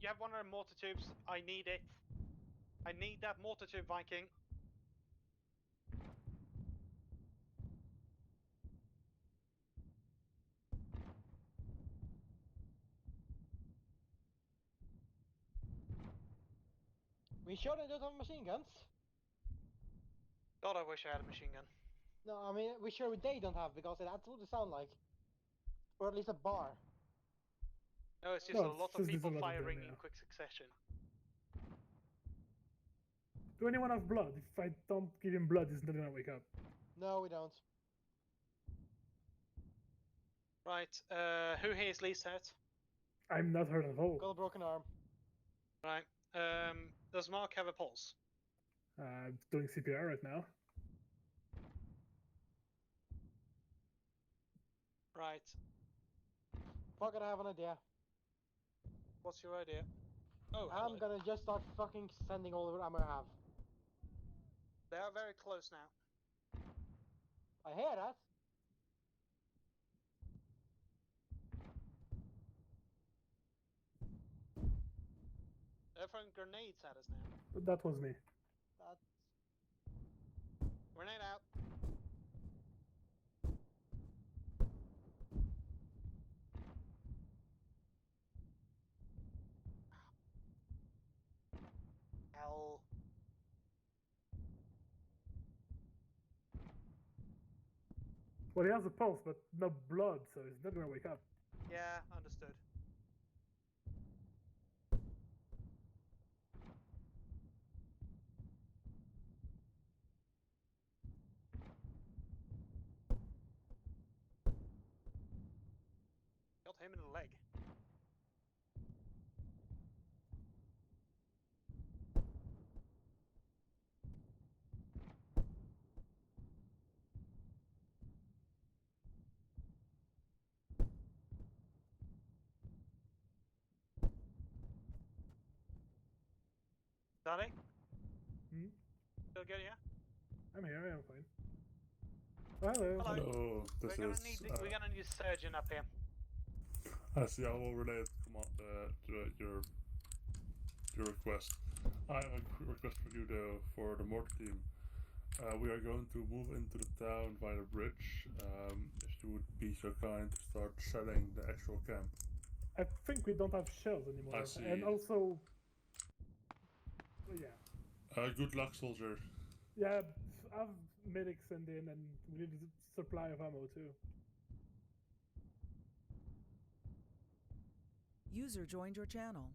You have one of the mortar tubes. I need it. I need that mortar tube, Viking. We sure they don't have machine guns? God, I wish I had a machine gun. No, I mean, we sure they don't have, because that's what it sound like. Or at least a bar. No, it's just a lot of people firing in quick succession. Do anyone have blood? If I don't give him blood, he's not gonna wake up. No, we don't. Right, who here is least hurt? I'm not hurt at all. Got a broken arm. Right, does Mark have a pulse? Doing CPR right now. Right. Fuck it, I have an idea. What's your idea? Oh, I'm gonna just start fucking sending all the ammo I have. They are very close now. I hear that. They're throwing grenades at us now. But that was me. Grenade out. Hell. Well, he has a pulse, but no blood, so he's not gonna wake up. Yeah, understood. Got him in the leg. Danny? Still good, yeah? I'm here, I'm fine. Hello. Hello. We're gonna need a surgeon up here. As jag will relay command your your request. I have a request for you though, for the mortar team. We are going to move into the town via the bridge. If you would be so kind to start setting the actual camp. I think we don't have shells anymore. I see. And also, yeah. Good luck, soldier. Yeah, I have medics sent in, and we need a supply of ammo too. User joined your channel.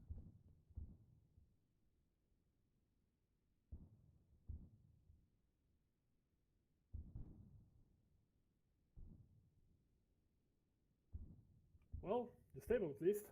Well, the stable at least.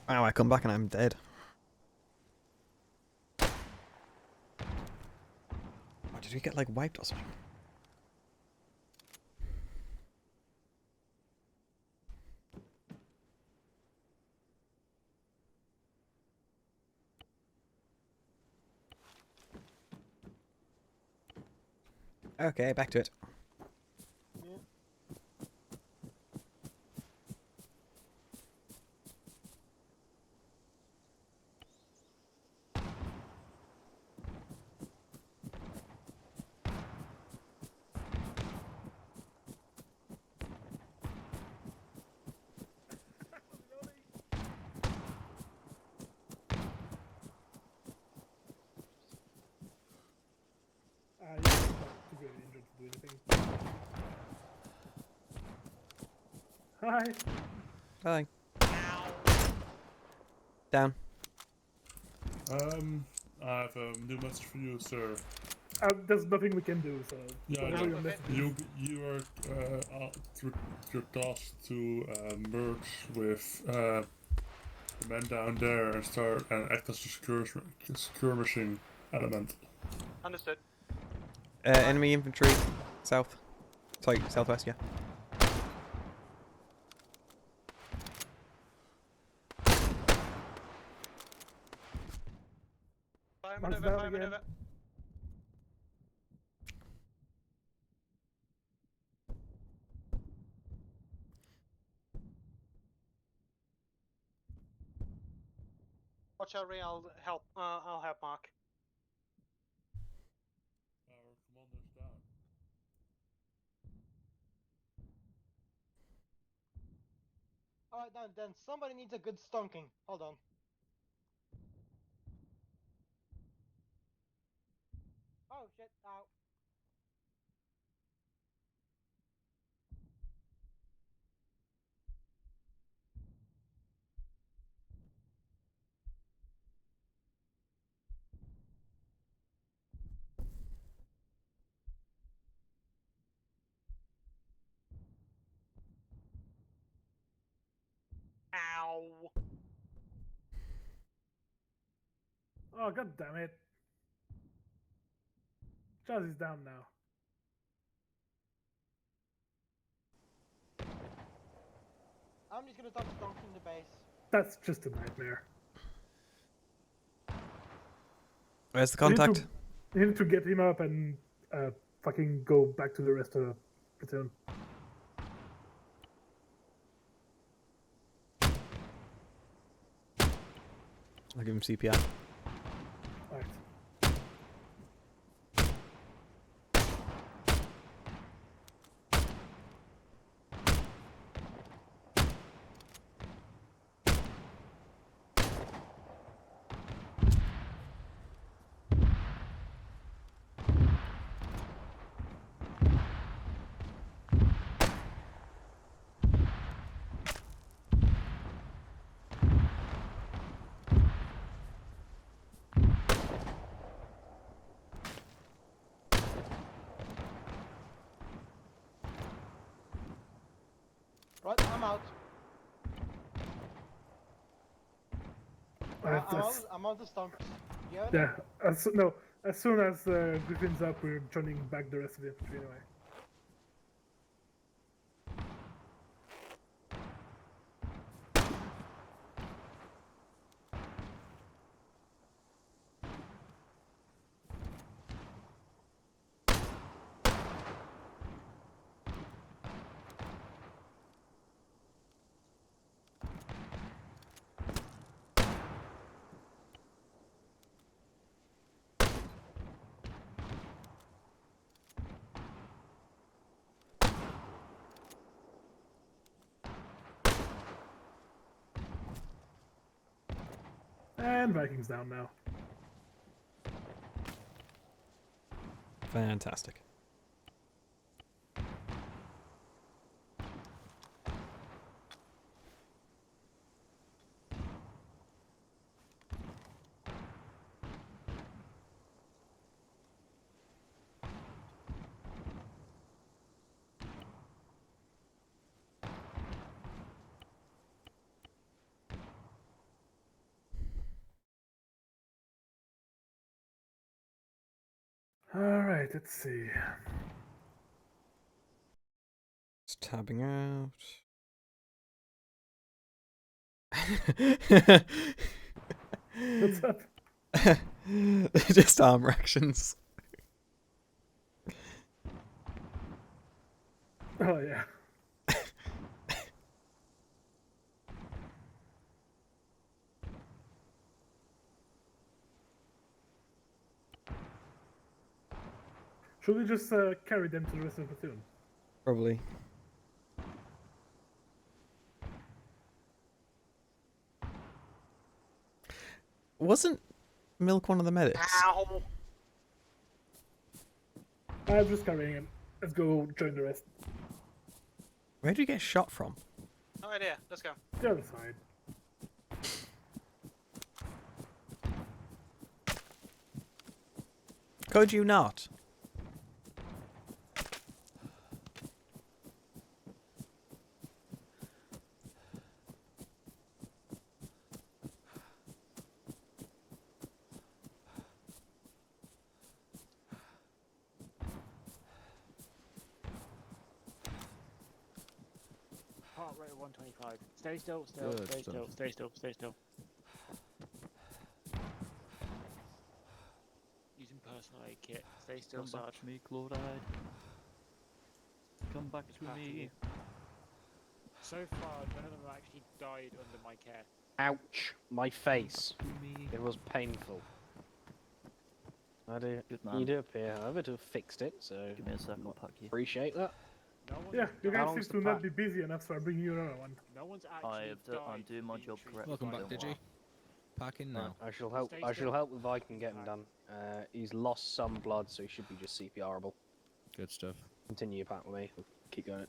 Wow, I come back and I'm dead. Oh, did we get like wiped or something? Okay, back to it. You're not too very injured to do anything. Hi. Hi. Down. I have a new message for you, sir. There's nothing we can do, so. Yeah, whatever your no, message is. you are you're tasked to merge with the men down there and start and act as a skirmishing element. Understood. Enemy infantry, south. Sorry, southwest, yeah. Fire Mark's maneuver, down fire again. maneuver. Watch out, Ray, I'll help Mark. Our commander's down. Alright, then somebody needs a good stonking. Hold on. Oh shit, ow. Ow. Oh, god damn it. Chaz is down now. I'm just gonna start stonking the base. That's just a nightmare. Where's the We need to- contact? We need to get him up and fucking go back to the rest of the platoon. I'll give him CPR. Right. out. I'm out the stumps. Do you have any? Yeah. No. As soon as Griffin's up, we're joining back the rest of the infantry anyway. And Vikings down now. Fantastic. Alright, let's see. Just tabbing out. What's up? Just arm actions. Oh, yeah. Should we just carry them to the rest of the platoon? Probably. Wasn't Milk one of the medics? Ow! I'm just carrying him. Let's go join the rest. Where did you get shot from? No idea. Let's go. The other side. Could you not? Heart rate of 125. Stay still, still, Good stay stuff. still, stay still, stay still. Using personal aid kit. Stay still, Come back Sarge. to me, Claudide. Come back to me. So far, none of them have actually died under my care. Ouch! My face. It was painful. I do. Good man. You do appear, however, to have fixed it, so Give me a second, I'll pack you. appreciate that. No one's Yeah, you How guys long seem was to the not pack? be busy enough, so I'm bringing you another one. No one's actually I'm doing my job correctly. Welcome back, don't Digi. worry. Packing now. I shall help. Stay I shall still. help with Viking get him done. He's lost some blood, so he should be just CPRable. Good stuff. Continue your pack with me. We'll keep going.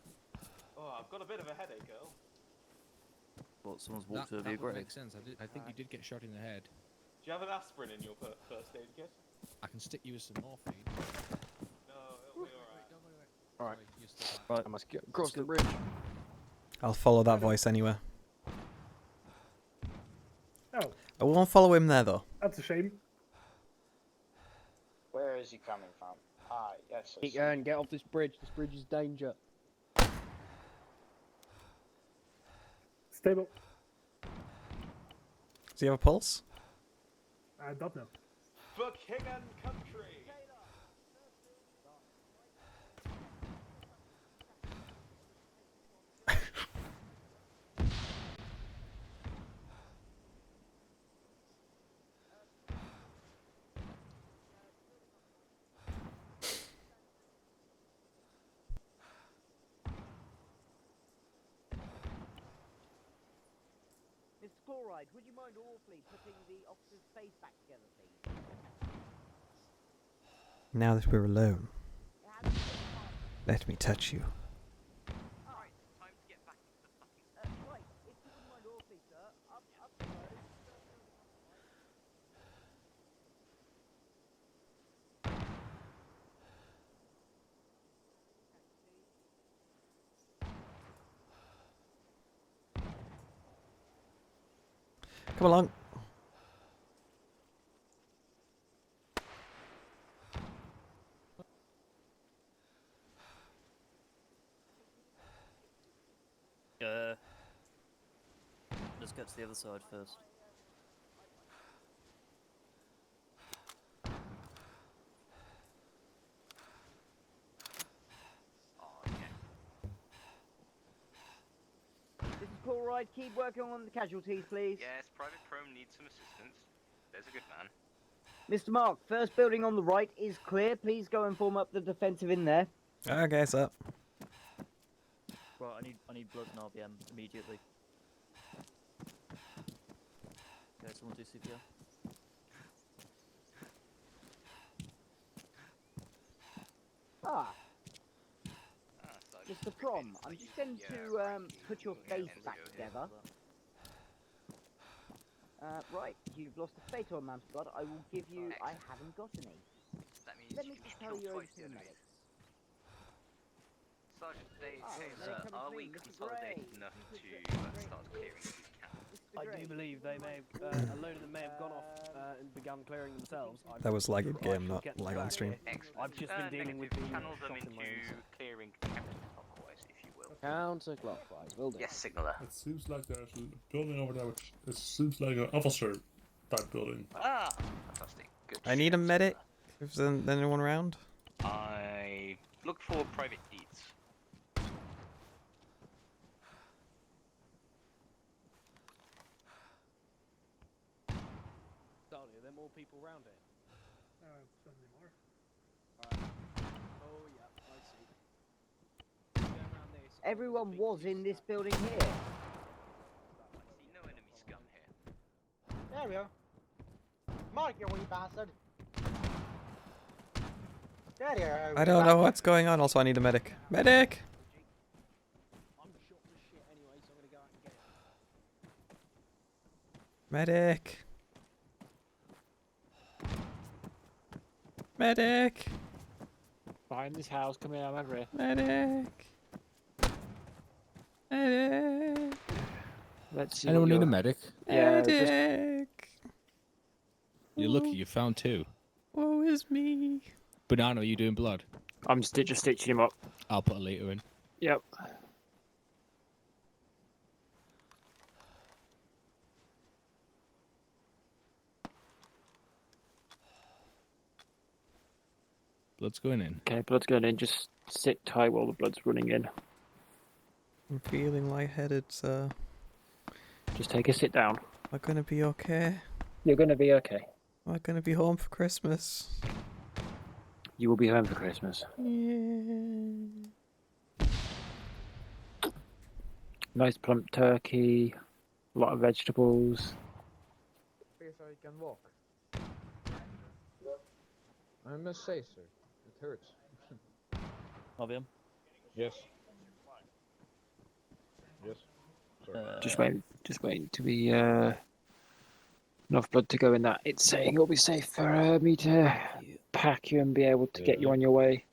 Oh, I've got a bit of a headache, girl. What, someone's walked That over you, would Greg? make sense. I think you did get shot in the head. Do you have an aspirin in your first aid kit? I can stick you with some morphine. No, it'll be alright. Alright. You're still Right. I must get across the bridge. I'll follow that voice anywhere. Oh, I won't follow him there though. that's a shame. Where is he coming from? Ah, yes. I Keep see. going. Get off this bridge. This bridge is danger. Stable. Does he have a pulse? I don't know. For king and country! Mr. Chloride, would you mind awfully putting the officer's face back together, please? Now that we're alone, let me touch you. Right, if you wouldn't mind awfully, sir, up the road. Come along. Let's get to the other side first. This is Paul Wright. Keep working on the casualties, please. Yes, Private Chrome needs some assistance. There's a good man. Mr. Mark, first building on the right is clear. Please go and form up the defensive in there. Okay, sir. Right, I need blood and RBM immediately. Okay, someone do CPR. Mr. Prom, I'm just going to put your face back together. Right, you've lost a fatal amount of blood. I will give you... I haven't got any. That means Let you me can just kill tell you over twice to the the enemies. medic. Sergeant, medic coming are through. we Mr. consolidated Gray, enough you to could- start clearing if we can? I do believe they may have, a load of them may have gone off and begun clearing themselves. That was lag in I game, shall not get lag on back stream. here. I've just been dealing with the Channel them shot in my into ears. clearing counterclockwise, if you will. Counterclockwise, will do. Yes, signaler. It seems like there's a building over there which it seems like an officer type building. Ah, fantastic. Good. I need a medic. Is there anyone around? I look for private deeds. Darling, are there more people around here? Certainly more. Oh, yeah, I see. Go around this. Everyone was in this building here. See no enemy scum here. There we go. Mark, you wee bastard. There you are. I don't know what's going on. Also, I need a medic. Medic! I'm shot to shit anyway, so I'm gonna go out and get it. Medic! Medic! Behind this house, come here, I'm over here. Medic! Medic! Let's see. Anyone need a medic? Yeah, Medic! You're lucky you found two. Woe is me. Banana, are you doing blood? I'm just stitching him up. I'll put a liter in. Yep. Blood's going in. Okay, blood's going in. Just sit tight while the blood's running in. I'm feeling lightheaded, sir. Just take a sit down. Am I gonna be okay? You're gonna be okay. Am I gonna be home for Christmas? You will be home for Christmas. Yeah. Nice plump turkey. A lot of vegetables. So you can walk. I must say, sir, it hurts. RBM? Yes. Yes. Sorry. Just waiting to be enough blood to go in that. It's saying it'll be safe for me to pack you and be able to get you on your way.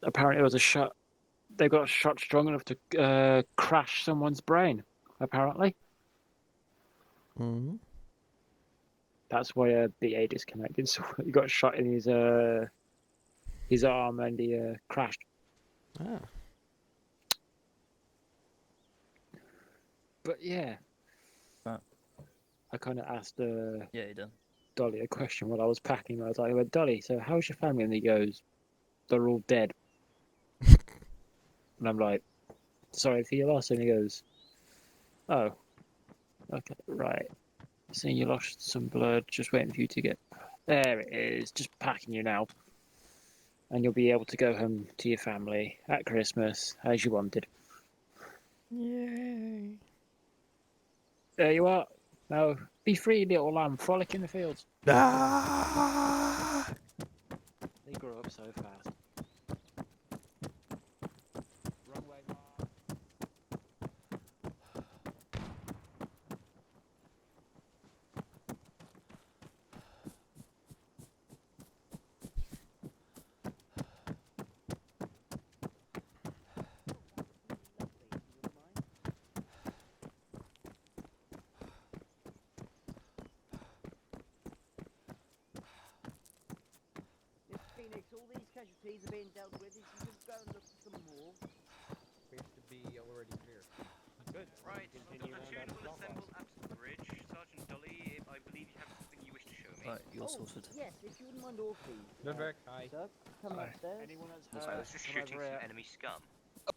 Apparently, it was a shot. They got a shot strong enough to crash someone's brain. Apparently, Mm-hmm. that's why the A disconnected. So he got shot in his arm and he crashed. Ah. But yeah, Right. I kind of asked Yeah, you done. Dolly a question while I was packing. I went, Dolly, so how's your family? And he goes, they're all dead. And I'm like, sorry for your loss. And he goes, oh, okay, right. Seeing you lost some blood, just waiting for you to get. There it is, just packing you now. And you'll be able to go home to your family at Christmas as you wanted. Yay. There you are. Now, be free, little lamb, frolic in the fields. Ah! They grow up so fast. Wrong way, Mark. casualties are being dealt with, you can just go and look for some more. Appears to be already clear. Good. Right, the Continue on platoon down will clockwise. assemble at the bridge. Sergeant Dolly, I believe you have something you wish to show me. Right, you're Oh, sorted. yes, if you wouldn't mind awfully. Lundberg, hi. Sir, come Hi. upstairs. Anyone that's I was just come shooting over some here. enemy scum.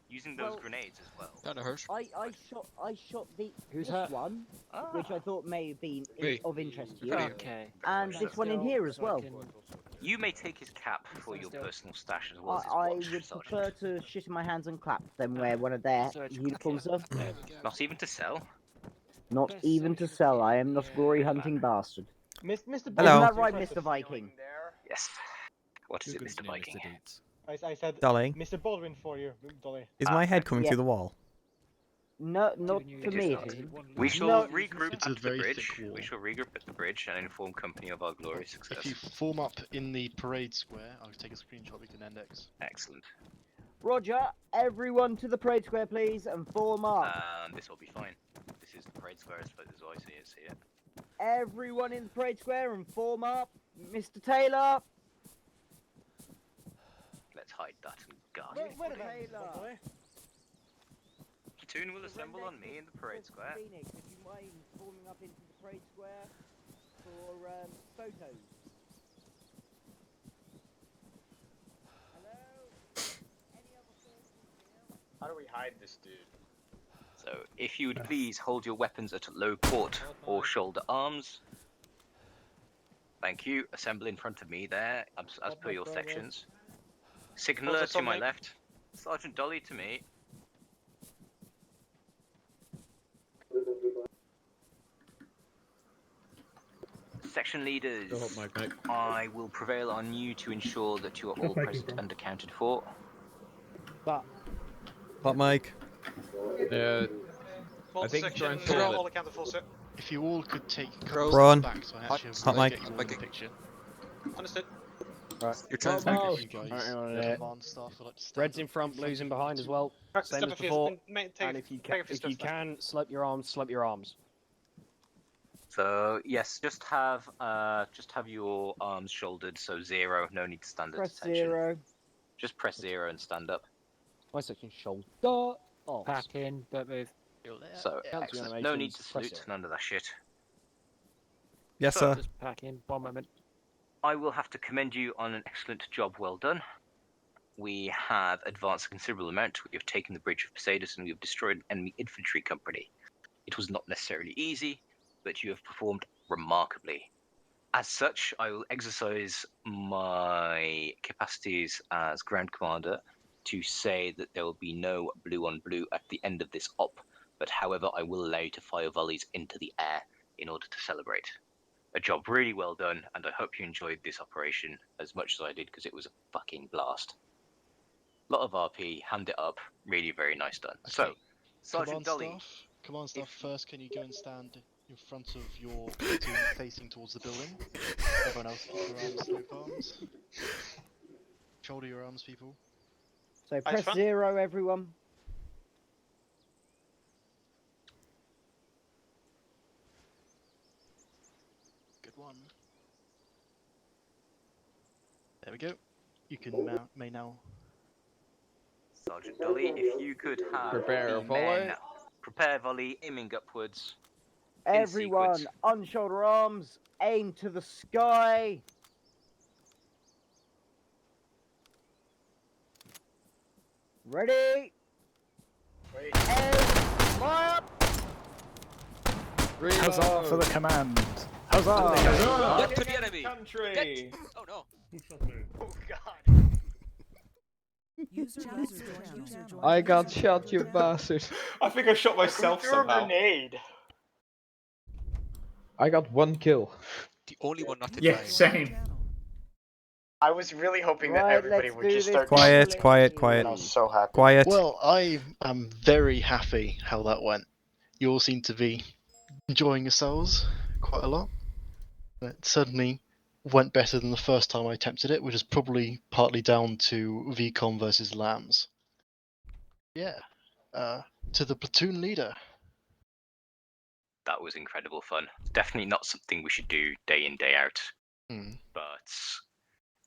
Using those Well, grenades as well. Kinda hurt. I shot Who's this hurt? one, which I thought may have been Me. of interest to you, Okay. and So, this one in here as well. you may take his cap for your personal stash as well as his I watch, would Sergeant. prefer to shit in my hands and clap than wear one of their uniforms, sir. There we go. Not even to sell. Not even to sell. I am not a glory hunting bastard. Mr. Isn't Hello. that right, Mr. Viking? Yes. What is it, Good Mr. to know, Viking? Mr. Deeds. I said Dolly, Mr. Baldwin for you, Dolly. is my head coming yeah. through the wall? No, not for me. not. It isn't. We shall No. regroup It's at a the very bridge. thick wall. We shall regroup at the bridge and inform company of our glorious success. If you form up in the parade square, I'll take a screenshot we can index. Excellent. Roger, everyone to the parade square, please, and form up. This will be fine. This is the parade square as I see it. Everyone in the parade square and form up. Mr. Taylor. Let's hide that and guard it. Wait a minute, Dolly. Platoon will assemble on me in the parade square. Phoenix, would you mind forming up into the parade square for photos? Hello? Any other forces here? How do we hide this dude? So, if you would please hold your weapons at low port or shoulder arms. Thank you. Assemble in front of me there, as per your sections. Signaller to my left. Sergeant Dolly to me. Section leaders, I will prevail on you to ensure that you are all present and accounted for. But What, Mike? I think Section, try and all accounted for, sir. If you all could take Braun. back, so I actually Hot mic. get you all in the picture. Understood. Right. Your turn. Thank you guys. Hang on a The minute. command staff would like to stand Red's in up front, blue's in behind as well. Right, Same step as a few- before. take- And if you take a few can, steps back. slope your arms, slope your arms. So yes, just have your arms shouldered, so 0. No need to stand at Press attention. 0. Just press 0 and stand up. My section shoulder. Oh, Pack in, don't move. So Counter excellent. No need to animations, press salute. 0. None of that shit. Yes, So, sir. Just pack in. 1 moment. I will have to commend you on an excellent job well done. We have advanced a considerable amount. We have taken the bridge of Poseidus and we have destroyed an enemy infantry company. It was not necessarily easy, but you have performed remarkably. As such, I will exercise my capacities as Ground Commander to say that there will be no blue on blue at the end of this op, but however I will allow you to fire volleys into the air in order to celebrate. A job really well done, and I hope you enjoyed this operation as much as I did because it was a fucking blast. Lot of RP, hand it up, really very nice done. Okay. So, Sergeant Dolly, Command staff, first can you go and stand in front of your platoon facing towards the building? Everyone else keep your arms, slope arms. Shoulder your arms, people. So press 0, everyone. Good one. There we go. You can may now. Sergeant Dolly, if you could have Prepare the volley. men prepare volley, aiming upwards. Everyone, sequence. unshoulder arms, aim to the sky. Ready? Aim, fire! Huzzah for the command. Huzzah! Get to the enemy. Country. Oh no. Oh god. I got shot, you bastard. I think I shot myself Who threw a somehow. grenade? I got 1 kill. The only one not to Yeah, die. same. I was really hoping that Right, everybody let's would do just this start. Quiet, quiet, And quiet. I was so happy. Quiet. Well, I am very happy how that went. You all seem to be enjoying yourselves quite a lot. It certainly went better than the first time I attempted it, which is probably partly down to VCOM versus Lambs. Yeah. To the platoon leader. That was incredible fun. Definitely not something we should do day in, day out. Hmm. But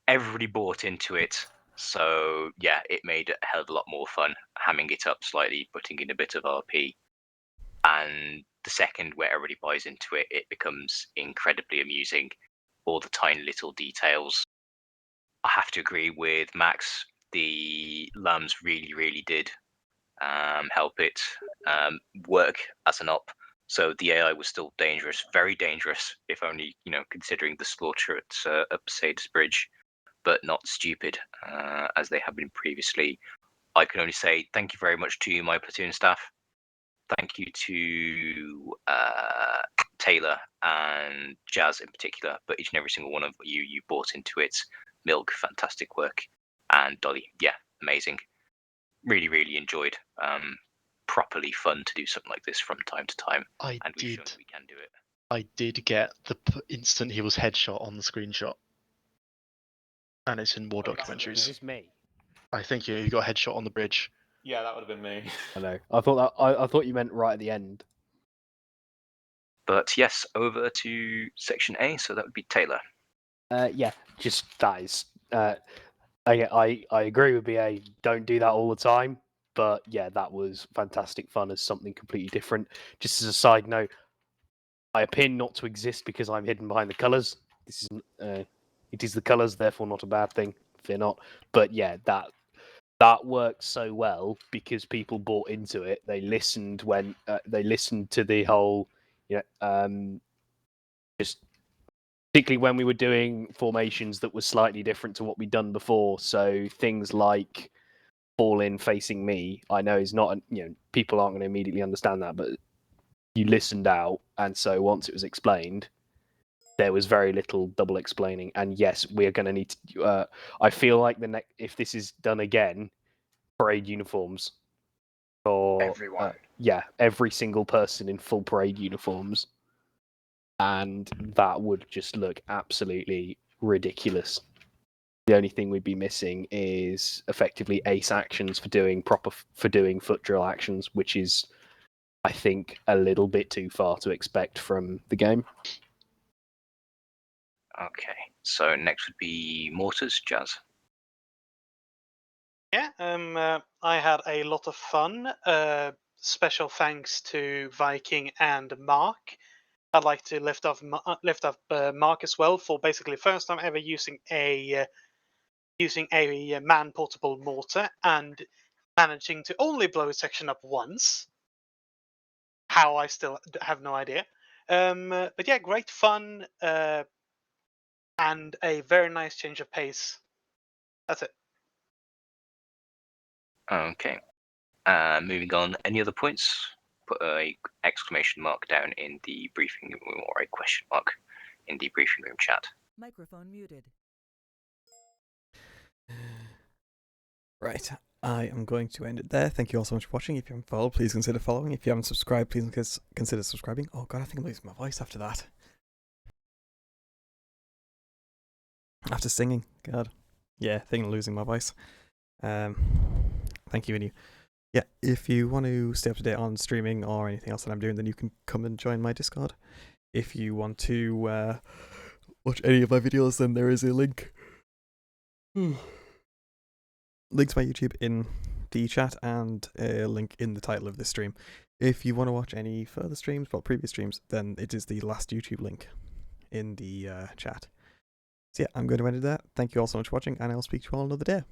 everybody bought into it. So yeah, it made it a hell of a lot more fun, hamming it up slightly, putting in a bit of RP. And the second where everybody buys into it, it becomes incredibly amusing. All the tiny little details. I have to agree with Max. The lambs really, really did help it work as an op. So the AI was still dangerous, very dangerous, if only considering the slaughter at Mercedes Bridge, but not stupid as they have been previously. I can only say thank you very much to my platoon staff. Thank you to Taylor and Jazz in particular, but each and every single one of you bought into it. Milk, fantastic work, and Dolly, yeah, amazing. Really, really enjoyed. Properly fun to do something like this from time to time, and we've shown we can do it. I did get the instant he was headshot on the screenshot, and it's in war documentaries. Is this me? I think you got a headshot on the bridge. Yeah, that would have been me. I know. I thought you meant right at the end. But yes, over to section A. So that would be Taylor. Yeah, just that is. I agree with BA. Don't do that all the time. But yeah, that was fantastic fun as something completely different. Just as a side note, I appear not to exist because I'm hidden behind the colours. This is it is the colours, therefore not a bad thing. Fear not. But yeah, that worked so well because people bought into it. They listened when they listened to the whole, just particularly when we were doing formations that were slightly different to what we'd done before. So things like fall in facing me, I know is not, people aren't going to immediately understand that, but you listened out, and so once it was explained, there was very little double explaining. And yes, we're going to need to. I feel like if this is done again, parade uniforms for Everyone. yeah, every single person in full parade uniforms, and that would just look absolutely ridiculous. The only thing we'd be missing is effectively ace actions for doing foot drill actions, which is, I think, a little bit too far to expect from the game. Okay, so next would be mortars, Jazz. Yeah, I had a lot of fun. Special thanks to Viking and Mark. I'd like to lift up Mark as well for basically first time ever using a man portable mortar and managing to only blow a section up once. How I still have no idea. But yeah, great fun and a very nice change of pace. That's it. Okay. Moving on. Any other points? Put a exclamation mark down in the briefing room or a question mark in the briefing room chat. Microphone muted. Right, I am going to end it there. Thank you all so much for watching. If you haven't followed, please consider following. If you haven't subscribed, please consider subscribing. Oh god, I think I'm losing my voice after that. After singing, god. Yeah, I think I'm losing my voice. Thank you, and yeah, if you want to stay up to date on streaming or anything else that I'm doing, then you can come and join my Discord. If you want to watch any of my videos, then there is a link. Link to my YouTube in the chat and a link in the title of this stream. If you want to watch any further streams, well, previous streams, then it is the last YouTube link in the chat. So yeah, I'm going to end it there. Thank you all so much for watching, and I'll speak to you all another day.